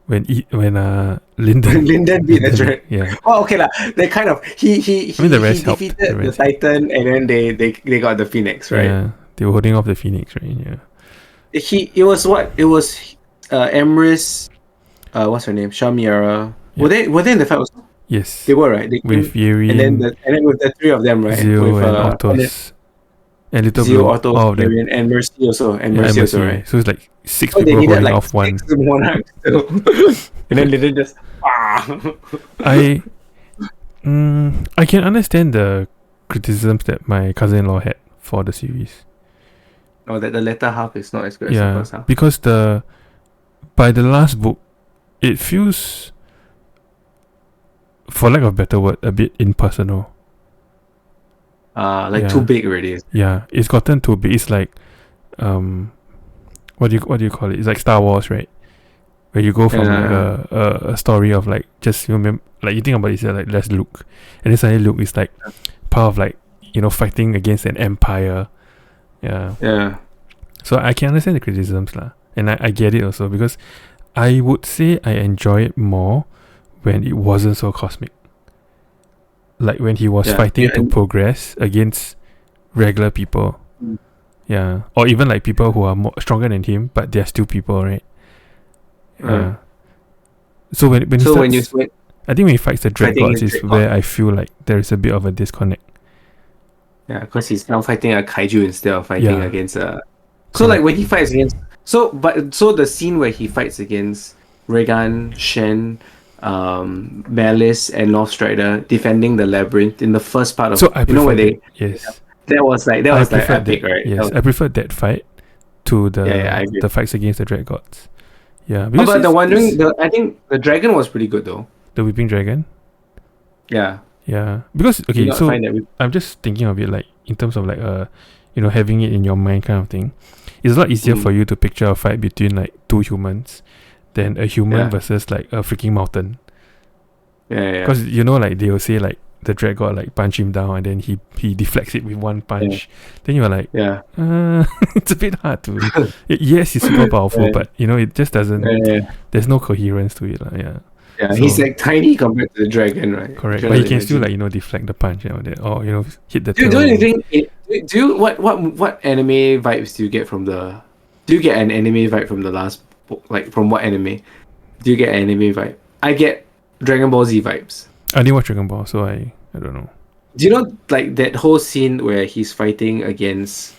[SPEAKER 2] when Lyndon
[SPEAKER 1] Lyndon beat the Dread.
[SPEAKER 2] yeah.
[SPEAKER 1] Oh, okay lah. They kind of
[SPEAKER 2] I mean the
[SPEAKER 1] he
[SPEAKER 2] rest helped.
[SPEAKER 1] defeated the Titan, and then they got the Phoenix, right?
[SPEAKER 2] Yeah, they were holding off the Phoenix, right? Yeah.
[SPEAKER 1] It was what? It was Emrys, what's her name? Shamiara.
[SPEAKER 2] Yeah.
[SPEAKER 1] Were they in the fight also?
[SPEAKER 2] Yes.
[SPEAKER 1] They were, right? They
[SPEAKER 2] With
[SPEAKER 1] came,
[SPEAKER 2] Yuri
[SPEAKER 1] and then with the three of them, right?
[SPEAKER 2] Zio
[SPEAKER 1] With
[SPEAKER 2] and Autos and Little
[SPEAKER 1] Zio,
[SPEAKER 2] Blue,
[SPEAKER 1] Otto,
[SPEAKER 2] all of them.
[SPEAKER 1] and Mercy also, and
[SPEAKER 2] Yeah,
[SPEAKER 1] Mercy also,
[SPEAKER 2] Mercy.
[SPEAKER 1] right?
[SPEAKER 2] So it's like 6
[SPEAKER 1] So they
[SPEAKER 2] people
[SPEAKER 1] needed
[SPEAKER 2] holding
[SPEAKER 1] like
[SPEAKER 2] off one.
[SPEAKER 1] 6 monarchs still. And then they just
[SPEAKER 2] I can understand the criticisms that my cousin-in-law had for the series.
[SPEAKER 1] Oh, that the latter half is not as good as the
[SPEAKER 2] Yeah,
[SPEAKER 1] first half.
[SPEAKER 2] because by the last book, it feels, for lack of a better word, a bit impersonal.
[SPEAKER 1] Like
[SPEAKER 2] Yeah.
[SPEAKER 1] too big already.
[SPEAKER 2] Yeah, it's gotten too big. It's like, what do you call it? It's like Star Wars, right? Where you go from like a story of like just like you think about it, like there's Luke, and then suddenly Luke is like part of like fighting against an empire. Yeah.
[SPEAKER 1] Yeah.
[SPEAKER 2] So I can understand the criticisms lah, and I get it also, because I would say I enjoy it more when it wasn't so cosmic. Like when he was fighting to progress against regular people.
[SPEAKER 1] Mm.
[SPEAKER 2] Yeah. Or even like people who are more stronger than him, but they're still people, right? Yeah. So when he starts, I think when he fights the Dread Gods is where I feel like there is a bit of a disconnect.
[SPEAKER 1] Yeah, because he's now fighting a kaiju instead of fighting against a. So
[SPEAKER 2] Correct.
[SPEAKER 1] like when he fights against, so the scene where he fights against Regan, Shen, Malice, and North Strider defending the labyrinth in the first part of,
[SPEAKER 2] So I prefer
[SPEAKER 1] where they
[SPEAKER 2] yes.
[SPEAKER 1] that was like epic, right?
[SPEAKER 2] Yes, I prefer that fight to the fights against the Dread Gods. Yeah, because
[SPEAKER 1] I think the dragon was pretty good though.
[SPEAKER 2] The Weeping Dragon.
[SPEAKER 1] Yeah.
[SPEAKER 2] Yeah, because okay, so I'm just thinking of it like in terms of like having it in your mind kind of thing. It's a lot easier for you to picture a fight between like two humans than a human versus like a freaking mountain.
[SPEAKER 1] Yeah.
[SPEAKER 2] Because like they will say like the Dread God like punch him down and then he deflects it with one punch. Then you're like, it's a bit hard to. Yes, he's super powerful, but it just doesn't. There's no coherence to it,
[SPEAKER 1] Yeah, so, he's like tiny compared to the dragon, right?
[SPEAKER 2] Correct, but he can still like deflect the punch or hit the.
[SPEAKER 1] Don't you think? What anime vibes do you get from the? Do you get an anime vibe from the last book? Like from what anime? Do you get an anime vibe? I get Dragon Ball Z vibes.
[SPEAKER 2] I didn't watch Dragon Ball, so I don't know.
[SPEAKER 1] Do you know like that whole scene where he's fighting against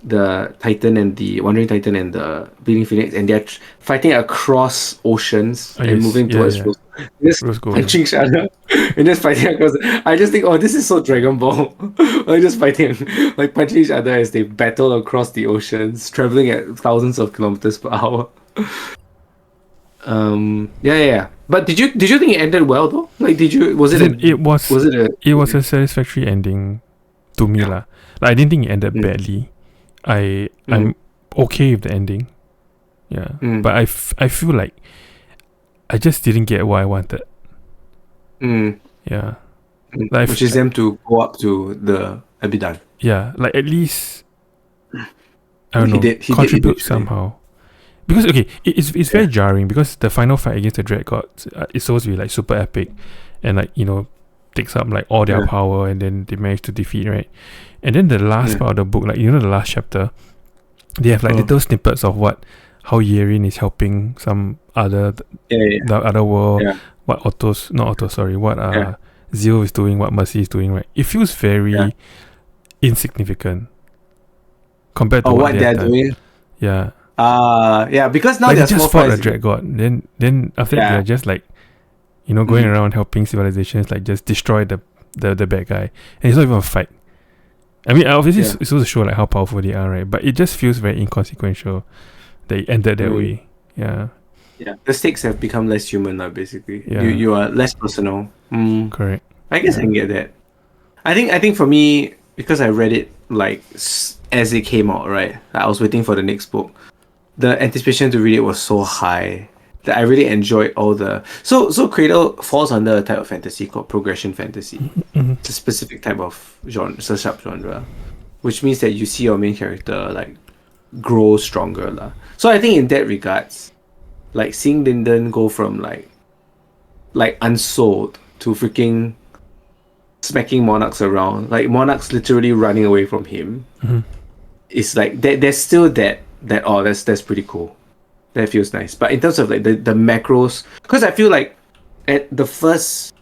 [SPEAKER 1] the Titan and the Wandering Titan and the Bleeding Phoenix, and they're fighting across oceans and moving towards Rose. Just punching each other and just fighting across. I just think, this is so Dragon Ball. Like just fighting, like punching each other as they battle across the oceans, traveling at thousands of kilometers per hour. Yeah. But did you think it ended well though? Like, was it
[SPEAKER 2] a satisfactory ending to me lah. Like I didn't think it ended badly. I'm okay with the ending. Yeah, but I feel like I just didn't get what I wanted. Yeah, like
[SPEAKER 1] which is them to go up to the Abidan.
[SPEAKER 2] Yeah, like at least I don't know, contribute somehow. Because it's very jarring, because the final fight against the Dread Gods is supposed to be like super epic, and like takes up like all their power, and then they manage to defeat, right? And then the last part of the book, like the last chapter, they have like little snippets of how Yerin is helping some other the other world, what Zio is doing, what Mercy is doing, right? It feels very insignificant compared to what they're doing. Yeah.
[SPEAKER 1] Because now
[SPEAKER 2] like they just fought a Dread God. Then after that they're just like going around helping civilizations, like just destroy the bad guy, and it's not even a fight. I mean, obviously it's supposed to show like how powerful they are, right? But it just feels very inconsequential that it ended that way. Yeah. Yeah.
[SPEAKER 1] The stakes have become less human now, basically. Yeah. You are less personal.
[SPEAKER 2] Correct.
[SPEAKER 1] I guess I can get that. I think for me, because I read it like as it came out, right? I was waiting for the next book. The anticipation to read it was so high that I really enjoyed all the. So Cradle falls under a type of fantasy called progression fantasy. It's a specific type of genre, it's a subgenre. which means that you see your main character like grow stronger lah. So I think in that regards, like seeing Lyndon go from like unsold to freaking smacking monarchs around, like monarchs literally running away from him. It's like there's still that that's pretty cool. That feels nice. But in terms of like the macros, because I feel like at the first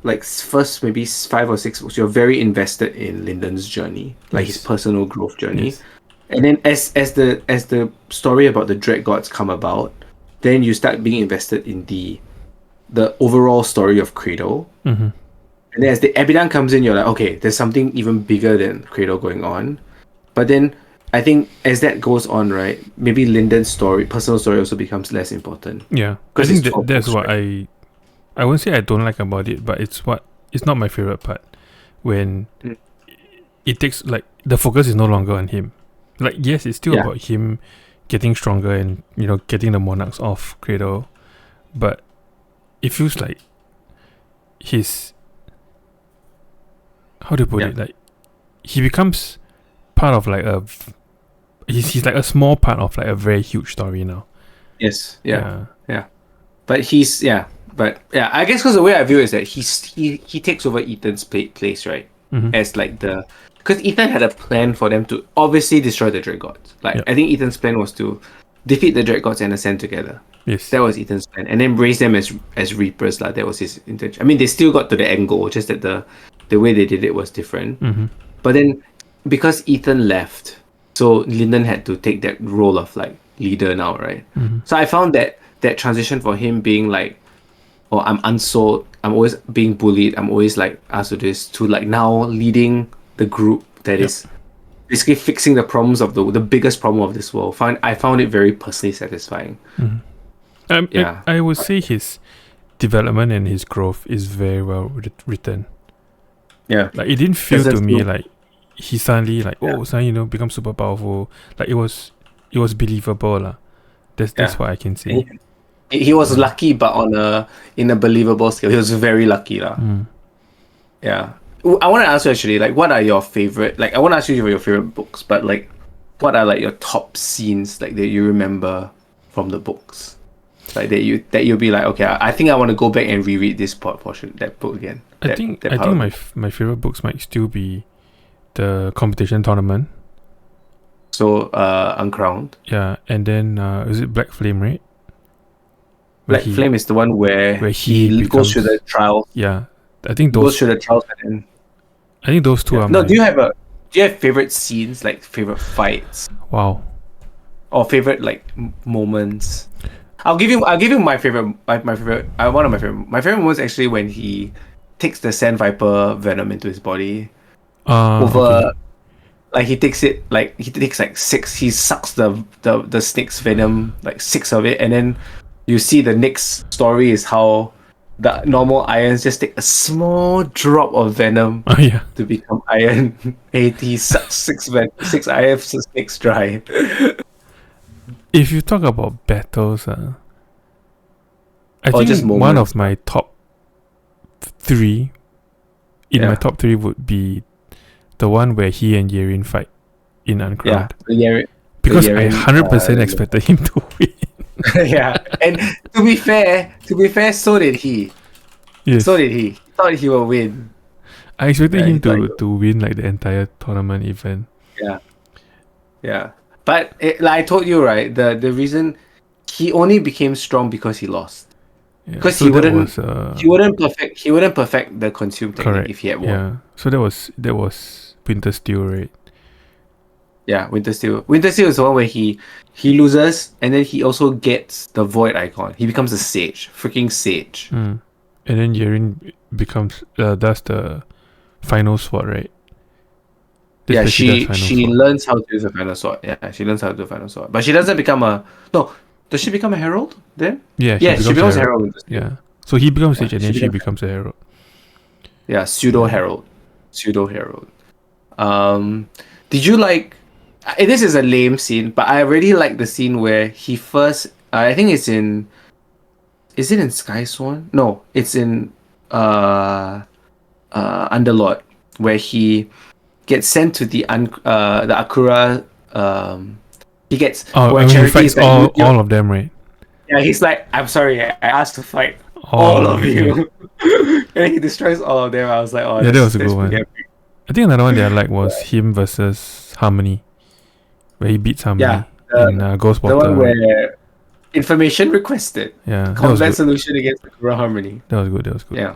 [SPEAKER 1] maybe 5 or 6 books, you're very invested in Lyndon's journey, like his personal growth journey.
[SPEAKER 2] Yes.
[SPEAKER 1] And then as the story about the Dread Gods come about, then you start being invested in the overall story of Cradle. And then as the Abidan comes in, you're like, okay, there's something even bigger than Cradle going on. But then I think as that goes on, right, maybe Lyndon's personal story also becomes less important.
[SPEAKER 2] Yeah, I think that's what I won't say I don't like about it, but it's not my favorite part when it takes, like, the focus is no longer on him. Like, yes, it's still about him getting stronger and, you know, getting the monarchs off Cradle, but it feels like his, how do you put it, like, he becomes part of like he's like a small part of like a very huge story now.
[SPEAKER 1] Yes. Yeah. But I guess because the way I view it is that he takes over Ethan's place, right? As like because Ethan had a plan for them to obviously destroy the Dread Gods. Like I think Ethan's plan was to defeat the Dread Gods and ascend together.
[SPEAKER 2] Yes,
[SPEAKER 1] that was Ethan's plan, and then raise them as Reapers. Like that was his intention. I mean, they still got to the end goal, just that the way they did it was different. But then because Ethan left, so Lyndon had to take that role of like leader now, right? So I found that transition for him being like, oh, I'm unsold, I'm always being bullied, I'm always like asked to this, to like now leading the group that is basically fixing the problems of the biggest problem of this world. I found it very personally satisfying.
[SPEAKER 2] I would say his development and his growth is very well written. Yeah, like it didn't feel to me like he suddenly like suddenly, you know, become super powerful. Like it was believable lah. That's what I can say.
[SPEAKER 1] He was lucky, but in a believable scale. He was very lucky lah. Yeah, I want to ask you actually, like, what are your favorite? Like, I want to ask you your favorite books, but like, what are like your top scenes like that you remember from the books? Like that you'll be like, okay, I think I want to go back and reread this portion, that book again.
[SPEAKER 2] I think my favorite books might still be the competition tournament.
[SPEAKER 1] So Uncrowned.
[SPEAKER 2] Yeah, and then is it Black Flame, right?
[SPEAKER 1] Black Flame is the one where he goes through the trial.
[SPEAKER 2] Yeah, I think those
[SPEAKER 1] goes through the trials, and then
[SPEAKER 2] I think those two are.
[SPEAKER 1] No, do you have favorite scenes, like favorite fights?
[SPEAKER 2] Wow.
[SPEAKER 1] Or favorite like moments? I'll give you my favorite. My favorite. One of my favorite. My favorite moment is actually when he takes the Sand Viper venom into his body. Like he takes like 6. He sucks the snake's venom, like 6 of it, and then you see the next story is how the normal irons just take a small drop of venom to become iron. He sucks 6 iron snakes dry.
[SPEAKER 2] If you talk about battles, I think one of my top 3 my top 3 would be the one where he and Yerin fight in Uncrowned. Because I 100% expected him to win.
[SPEAKER 1] And to be fair, so did he.
[SPEAKER 2] Yes.
[SPEAKER 1] So did he. Thought he will win.
[SPEAKER 2] I expected him to win like the entire tournament event.
[SPEAKER 1] Yeah. But like I told you, right, the reason he only became strong because he lost. Because he wouldn't perfect the consume technique if he had won.
[SPEAKER 2] Yeah. So that was Winter Steel, right?
[SPEAKER 1] Yeah, Winter Steel. Winter Steel is the one where he loses, and then he also gets the Void Icon. He becomes a sage, freaking sage.
[SPEAKER 2] And then Yerin becomes does the final sword, right?
[SPEAKER 1] She learns how to use the final sword. Yeah, she learns how to do the final sword, but she doesn't become a Does she become a herald then?
[SPEAKER 2] Yeah, she becomes a herald. Yeah, so he becomes sage, and then she becomes a herald.
[SPEAKER 1] Yeah, pseudo herald. Did you like? This is a lame scene, but I really like the scene where he first. I think it's in. Is it in Sky Swan? No, it's in Underlord, where he gets sent to the Akura. He gets
[SPEAKER 2] Oh,
[SPEAKER 1] where
[SPEAKER 2] I mean, he
[SPEAKER 1] Charity
[SPEAKER 2] fights
[SPEAKER 1] is like,
[SPEAKER 2] all of them, right?
[SPEAKER 1] yeah, he's like, I'm sorry, I asked to fight
[SPEAKER 2] All
[SPEAKER 1] all of
[SPEAKER 2] yeah.
[SPEAKER 1] you, and he destroys all of them. I was like, oh,
[SPEAKER 2] Yeah, that was a
[SPEAKER 1] that's
[SPEAKER 2] good
[SPEAKER 1] pretty
[SPEAKER 2] one.
[SPEAKER 1] epic.
[SPEAKER 2] I think another one that I like was him versus Harmony, where he beats
[SPEAKER 1] Yeah,
[SPEAKER 2] Harmony in Ghost
[SPEAKER 1] the one
[SPEAKER 2] Water, right?
[SPEAKER 1] where information requested,
[SPEAKER 2] Yeah, that was
[SPEAKER 1] combat
[SPEAKER 2] good.
[SPEAKER 1] solution against Akura Harmony.
[SPEAKER 2] That was good. That was good.
[SPEAKER 1] Yeah,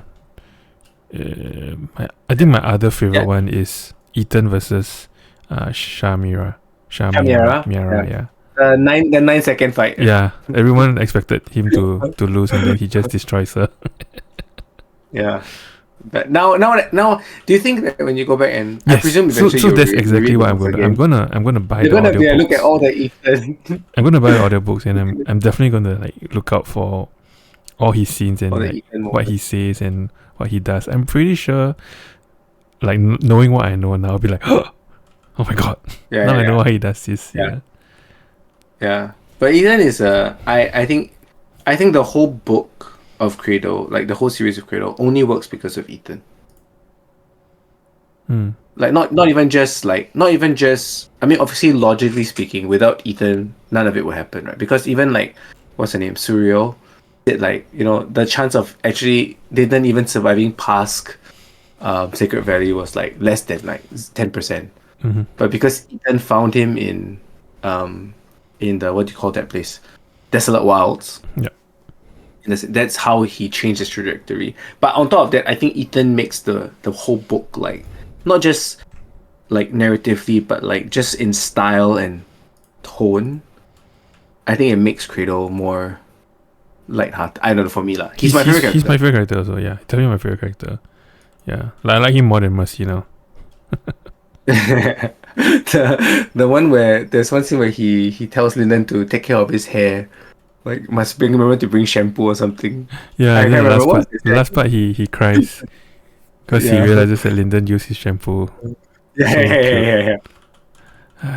[SPEAKER 2] I think my other favorite
[SPEAKER 1] yeah,
[SPEAKER 2] one is Ethan versus Shamira.
[SPEAKER 1] Chimera.
[SPEAKER 2] Miara,
[SPEAKER 1] Yeah,
[SPEAKER 2] yeah.
[SPEAKER 1] the 9 second fight.
[SPEAKER 2] Yeah, everyone expected him to lose, and then he just destroys her.
[SPEAKER 1] Yeah. But now, do you think that when you go back and I
[SPEAKER 2] Yes,
[SPEAKER 1] presume
[SPEAKER 2] so
[SPEAKER 1] eventually
[SPEAKER 2] that's
[SPEAKER 1] you
[SPEAKER 2] exactly
[SPEAKER 1] read
[SPEAKER 2] what
[SPEAKER 1] the
[SPEAKER 2] I'm
[SPEAKER 1] books
[SPEAKER 2] gonna.
[SPEAKER 1] again?
[SPEAKER 2] I'm gonna buy
[SPEAKER 1] You're
[SPEAKER 2] the
[SPEAKER 1] gonna
[SPEAKER 2] audio
[SPEAKER 1] be like, look
[SPEAKER 2] books.
[SPEAKER 1] at all the Ethan,
[SPEAKER 2] I'm gonna buy the audio books, and I'm definitely gonna like look out for all his scenes
[SPEAKER 1] all
[SPEAKER 2] and
[SPEAKER 1] the
[SPEAKER 2] like
[SPEAKER 1] Ethan
[SPEAKER 2] what he
[SPEAKER 1] moments.
[SPEAKER 2] says and what he does. I'm pretty sure, like knowing what I know now, I'll be like, oh my god,
[SPEAKER 1] Yeah,
[SPEAKER 2] now I know
[SPEAKER 1] yeah,
[SPEAKER 2] why he does this.
[SPEAKER 1] yeah,
[SPEAKER 2] Yeah.
[SPEAKER 1] yeah. But Ethan is I think the whole book of Cradle, like the whole series of Cradle, only works because of Ethan.
[SPEAKER 2] Hmm.
[SPEAKER 1] Like not even just I mean, obviously logically speaking, without Ethan none of it would happen, right? Because even like what's her name, Surreal, did like, the chance of actually didn't even surviving past Sacred Valley was like less than like 10%.
[SPEAKER 2] Mm-hmm.
[SPEAKER 1] But because Ethan found him in the, what do you call that place, Desolate Wilds,
[SPEAKER 2] Yeah.
[SPEAKER 1] that's how he changed his trajectory. But on top of that, I think Ethan makes the whole book like not just like narratively, but like just in style and tone. I think it makes Cradle more lighthearted. I don't know, for me lah. He's my favorite character.
[SPEAKER 2] He's my favorite character also. Yeah, definitely my favorite character. Yeah, like, I like him more than Mercy now.
[SPEAKER 1] The one where there's one scene where he tells Lyndon to take care of his hair, like must remember to bring shampoo or something.
[SPEAKER 2] Yeah,
[SPEAKER 1] I
[SPEAKER 2] and
[SPEAKER 1] can't
[SPEAKER 2] then the
[SPEAKER 1] remember
[SPEAKER 2] last
[SPEAKER 1] what was
[SPEAKER 2] part.
[SPEAKER 1] his
[SPEAKER 2] The last part, he cries because he
[SPEAKER 1] Yeah.
[SPEAKER 2] realizes that Lyndon used his shampoo.
[SPEAKER 1] Yeah,
[SPEAKER 2] So
[SPEAKER 1] yeah,
[SPEAKER 2] cute.
[SPEAKER 1] yeah.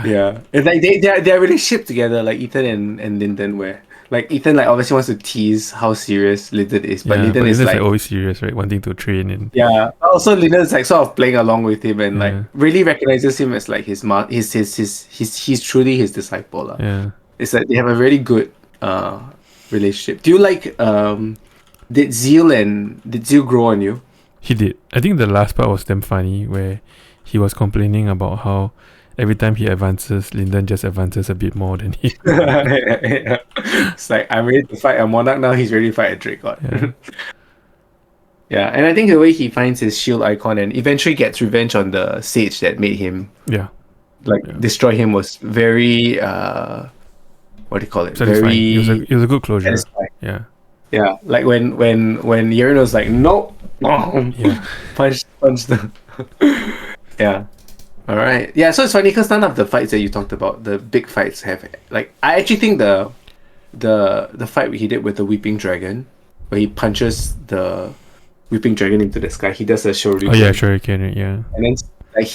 [SPEAKER 1] Yeah, it's like they're really shipped together, like Ethan and Lyndon, where like Ethan like obviously wants to tease how serious Lyndon is, but
[SPEAKER 2] Yeah,
[SPEAKER 1] Lyndon
[SPEAKER 2] but
[SPEAKER 1] is
[SPEAKER 2] Lyndon's like
[SPEAKER 1] like,
[SPEAKER 2] always serious, right? Wanting to train and
[SPEAKER 1] yeah. Also, Lyndon's like sort of playing along with him and like
[SPEAKER 2] yeah,
[SPEAKER 1] really recognizes him as like he's truly his disciple lah.
[SPEAKER 2] yeah.
[SPEAKER 1] It's like they have a really good relationship. Do you like did Zeal grow on you?
[SPEAKER 2] He did. I think the last part was damn funny where he was complaining about how every time he advances, Lyndon just advances a bit more than him.
[SPEAKER 1] Yeah. It's like, I'm ready to fight a monarch now. He's ready to fight a Dracon.
[SPEAKER 2] Yeah.
[SPEAKER 1] Yeah, and I think the way he finds his shield icon and eventually gets revenge on the sage that made him
[SPEAKER 2] Yeah.
[SPEAKER 1] like
[SPEAKER 2] Yeah.
[SPEAKER 1] destroy him was very what do you call it?
[SPEAKER 2] Satisfying.
[SPEAKER 1] Very
[SPEAKER 2] It was a good closure.
[SPEAKER 1] satisfying.
[SPEAKER 2] Yeah.
[SPEAKER 1] Yeah, like when Yeren was like, nope,
[SPEAKER 2] Yeah.
[SPEAKER 1] punch the. Yeah. All right. Yeah. So it's funny because none of the fights that you talked about, the big fights, have like, I actually think the fight he did with the Weeping Dragon, where he punches the Weeping Dragon into the sky, he does a shuriken.
[SPEAKER 2] Oh yeah, Shuriken, right? Yeah.
[SPEAKER 1] And then like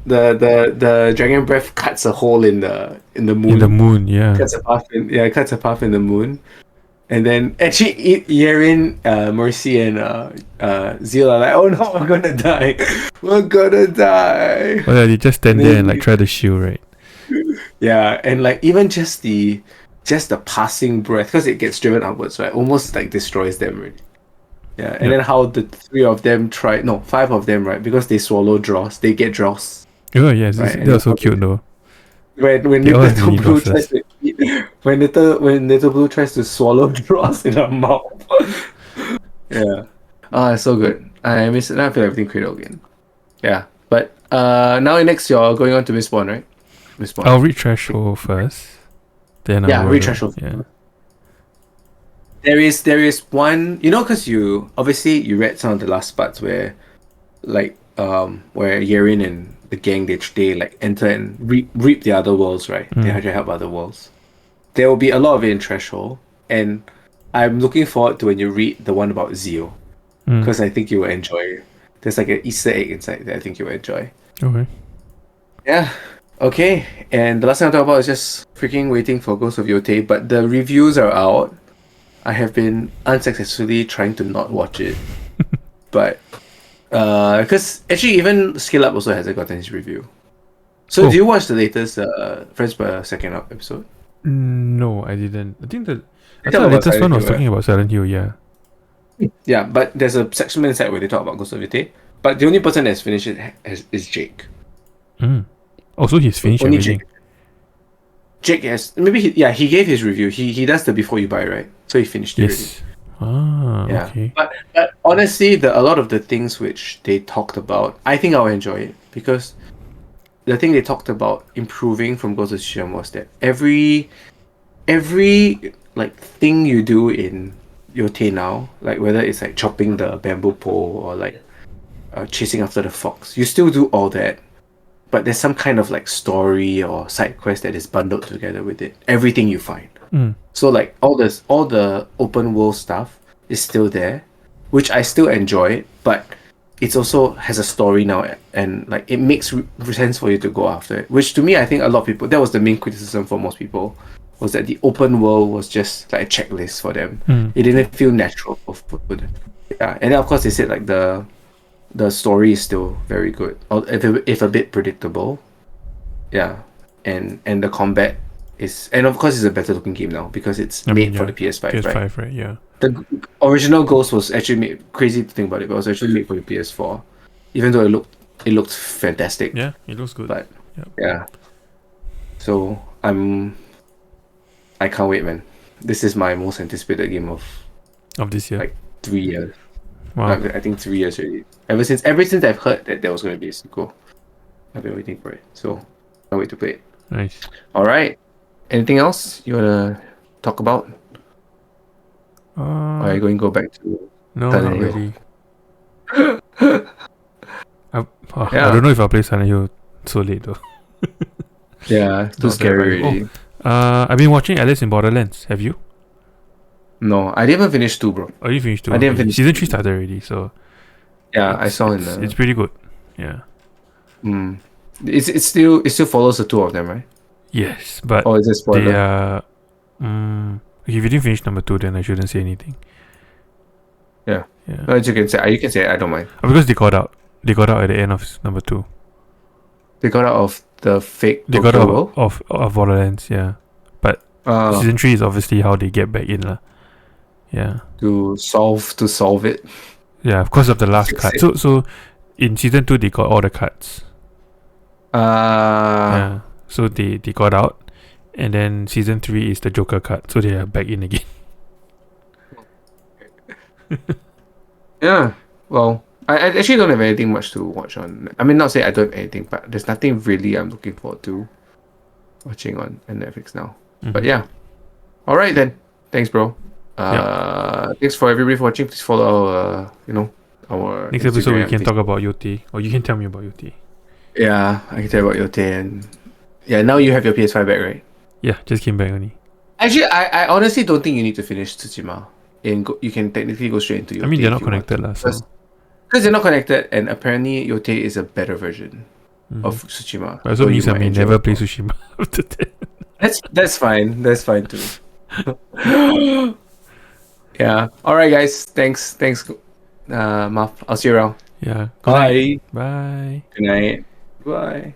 [SPEAKER 1] the dragon breath cuts a hole in the moon.
[SPEAKER 2] In the moon, yeah.
[SPEAKER 1] Cuts a path in the moon. And then actually Yeren, Mercy and Zeal are like, oh no, we're gonna die. We're gonna die.
[SPEAKER 2] Oh yeah, they just stand there and like try to shield, right?
[SPEAKER 1] Yeah, and like even just the passing breath, because it gets driven upwards, right? Almost like destroys them already. Yeah, and then how the 5 of them, right? Because they swallow dross, they get dross.
[SPEAKER 2] Oh yes,
[SPEAKER 1] Right,
[SPEAKER 2] that was so cute though.
[SPEAKER 1] When
[SPEAKER 2] They all have
[SPEAKER 1] little
[SPEAKER 2] mini
[SPEAKER 1] blue
[SPEAKER 2] bosses.
[SPEAKER 1] tries to eat, when little blue tries to swallow dross in her mouth. Yeah. Ah, it's so good. I miss it. Now I feel everything Cradle again. Yeah. But now next you're going on to Miss Bond, right? Miss Bond.
[SPEAKER 2] I'll read Threshold first. Then
[SPEAKER 1] Yeah,
[SPEAKER 2] I'll
[SPEAKER 1] read Threshold.
[SPEAKER 2] Yeah.
[SPEAKER 1] There is one, because you read some of the last parts where like where Yeren and the gang they like enter and reap the other worlds, right? They have to help other worlds. There will be a lot of it in Threshold, and I'm looking forward to when you read the one about Zeal, because I think you will enjoy. There's like an Easter egg inside that I think you will enjoy.
[SPEAKER 2] Okay.
[SPEAKER 1] Yeah. Okay. And the last thing I'll talk about is just freaking waiting for Ghost of Yote, but the reviews are out. I have been unsuccessfully trying to not watch it, but Because actually even Skill Up also hasn't gotten his review. So do you watch the latest Friends per Second Up episode?
[SPEAKER 2] No, I didn't. I thought the
[SPEAKER 1] talk about
[SPEAKER 2] latest one
[SPEAKER 1] Silent
[SPEAKER 2] was
[SPEAKER 1] Hill,
[SPEAKER 2] talking about Silent Hill, yeah.
[SPEAKER 1] Yeah, but there's a section inside where they talk about Ghost of Yute. But the only person that's finished it is Jake.
[SPEAKER 2] Oh, so he's finished
[SPEAKER 1] Only
[SPEAKER 2] everything.
[SPEAKER 1] Jake has he gave his review. He does the before you buy, right? So he finished it already.
[SPEAKER 2] Yes. Ah,
[SPEAKER 1] Yeah.
[SPEAKER 2] okay.
[SPEAKER 1] But honestly, a lot of the things which they talked about, I think I'll enjoy it because the thing they talked about improving from Ghost of Tsushima was that every like thing you do in Yote now, like whether it's like chopping the bamboo pole or like chasing after the fox, you still do all that, but there's some kind of like story or side quest that is bundled together with it. Everything you find. So like all the open world stuff is still there, which I still enjoy, but it's also has a story now, and like it makes sense for you to go after it. Which to me, I think a lot of people, that was the main criticism for most people, was that the open world was just like a checklist for them. It didn't feel natural for them. Yeah, and then of course they said like the story is still very good, or if a bit predictable. Yeah, and the combat is, and of course it's a better looking game now because it's made for the PS5,
[SPEAKER 2] PS5,
[SPEAKER 1] right?
[SPEAKER 2] Yeah.
[SPEAKER 1] The original Ghost was actually made, crazy to think about it, but it was actually made for the PS4, even though it looked fantastic.
[SPEAKER 2] Yeah, it looks good.
[SPEAKER 1] But yeah, so I can't wait, man. This is my most anticipated game of
[SPEAKER 2] this year.
[SPEAKER 1] like 3 years.
[SPEAKER 2] Wow.
[SPEAKER 1] I think 3 years already. Ever since I've heard that there was going to be a sequel, I've been waiting for it. So can't wait to play it.
[SPEAKER 2] Nice.
[SPEAKER 1] All right. Anything else you wanna talk about? Or are you going to go back to
[SPEAKER 2] No,
[SPEAKER 1] Silent
[SPEAKER 2] not
[SPEAKER 1] Hill?
[SPEAKER 2] really. I don't know if I'll play Silent Hill so late though.
[SPEAKER 1] Yeah, too scary already.
[SPEAKER 2] I've been watching Alice in Borderlands. Have you?
[SPEAKER 1] No, I didn't even finish 2, bro.
[SPEAKER 2] Oh, you finished 2?
[SPEAKER 1] I didn't finish
[SPEAKER 2] Season 3 started already, so
[SPEAKER 1] yeah, I saw in the.
[SPEAKER 2] It's pretty good. Yeah.
[SPEAKER 1] It still follows the two of them, right?
[SPEAKER 2] Yes, but
[SPEAKER 1] Or is it spoiler?
[SPEAKER 2] they are. If you didn't finish number 2, then I shouldn't say anything.
[SPEAKER 1] Yeah.
[SPEAKER 2] Yeah.
[SPEAKER 1] No, you can say. You can say. I don't mind.
[SPEAKER 2] Because they got out. They got out at the end of number 2.
[SPEAKER 1] They got out of the fake.
[SPEAKER 2] They got out of Borderlands. Yeah. But season 3 is obviously how they get back in, lah. Yeah.
[SPEAKER 1] To solve it.
[SPEAKER 2] Yeah, of course of the last card. So in season 2 they got all the cards. Yeah. So they got out, and then season 3 is the Joker card. So they are back in again.
[SPEAKER 1] Yeah. Well, I actually don't have anything much to watch on. I mean, not say I don't have anything, but there's nothing really I'm looking forward to watching on Netflix now. But yeah. All right then. Thanks, bro. Thanks for everybody for watching. Please follow our
[SPEAKER 2] Next
[SPEAKER 1] Instagram,
[SPEAKER 2] episode we can
[SPEAKER 1] Facebook.
[SPEAKER 2] talk about Yote, or you can tell me about Yote.
[SPEAKER 1] Yeah, I can tell you about your 10. Yeah, now you have your PS5 back, right?
[SPEAKER 2] Yeah, just came back only.
[SPEAKER 1] Actually, I honestly don't think you need to finish Tsushima. You can technically go straight into Yote.
[SPEAKER 2] I mean, they're not connected, lah. So
[SPEAKER 1] because they're not connected, and apparently Yote is a better version of Tsushima.
[SPEAKER 2] that also means I
[SPEAKER 1] might
[SPEAKER 2] may
[SPEAKER 1] enjoy
[SPEAKER 2] never
[SPEAKER 1] it
[SPEAKER 2] play
[SPEAKER 1] more.
[SPEAKER 2] Tsushima after that.
[SPEAKER 1] That's fine. That's fine too. Yeah. All right, guys. Thanks. Muff. I'll see you around.
[SPEAKER 2] Yeah.
[SPEAKER 1] Bye.
[SPEAKER 2] Bye.
[SPEAKER 1] Good night. Bye.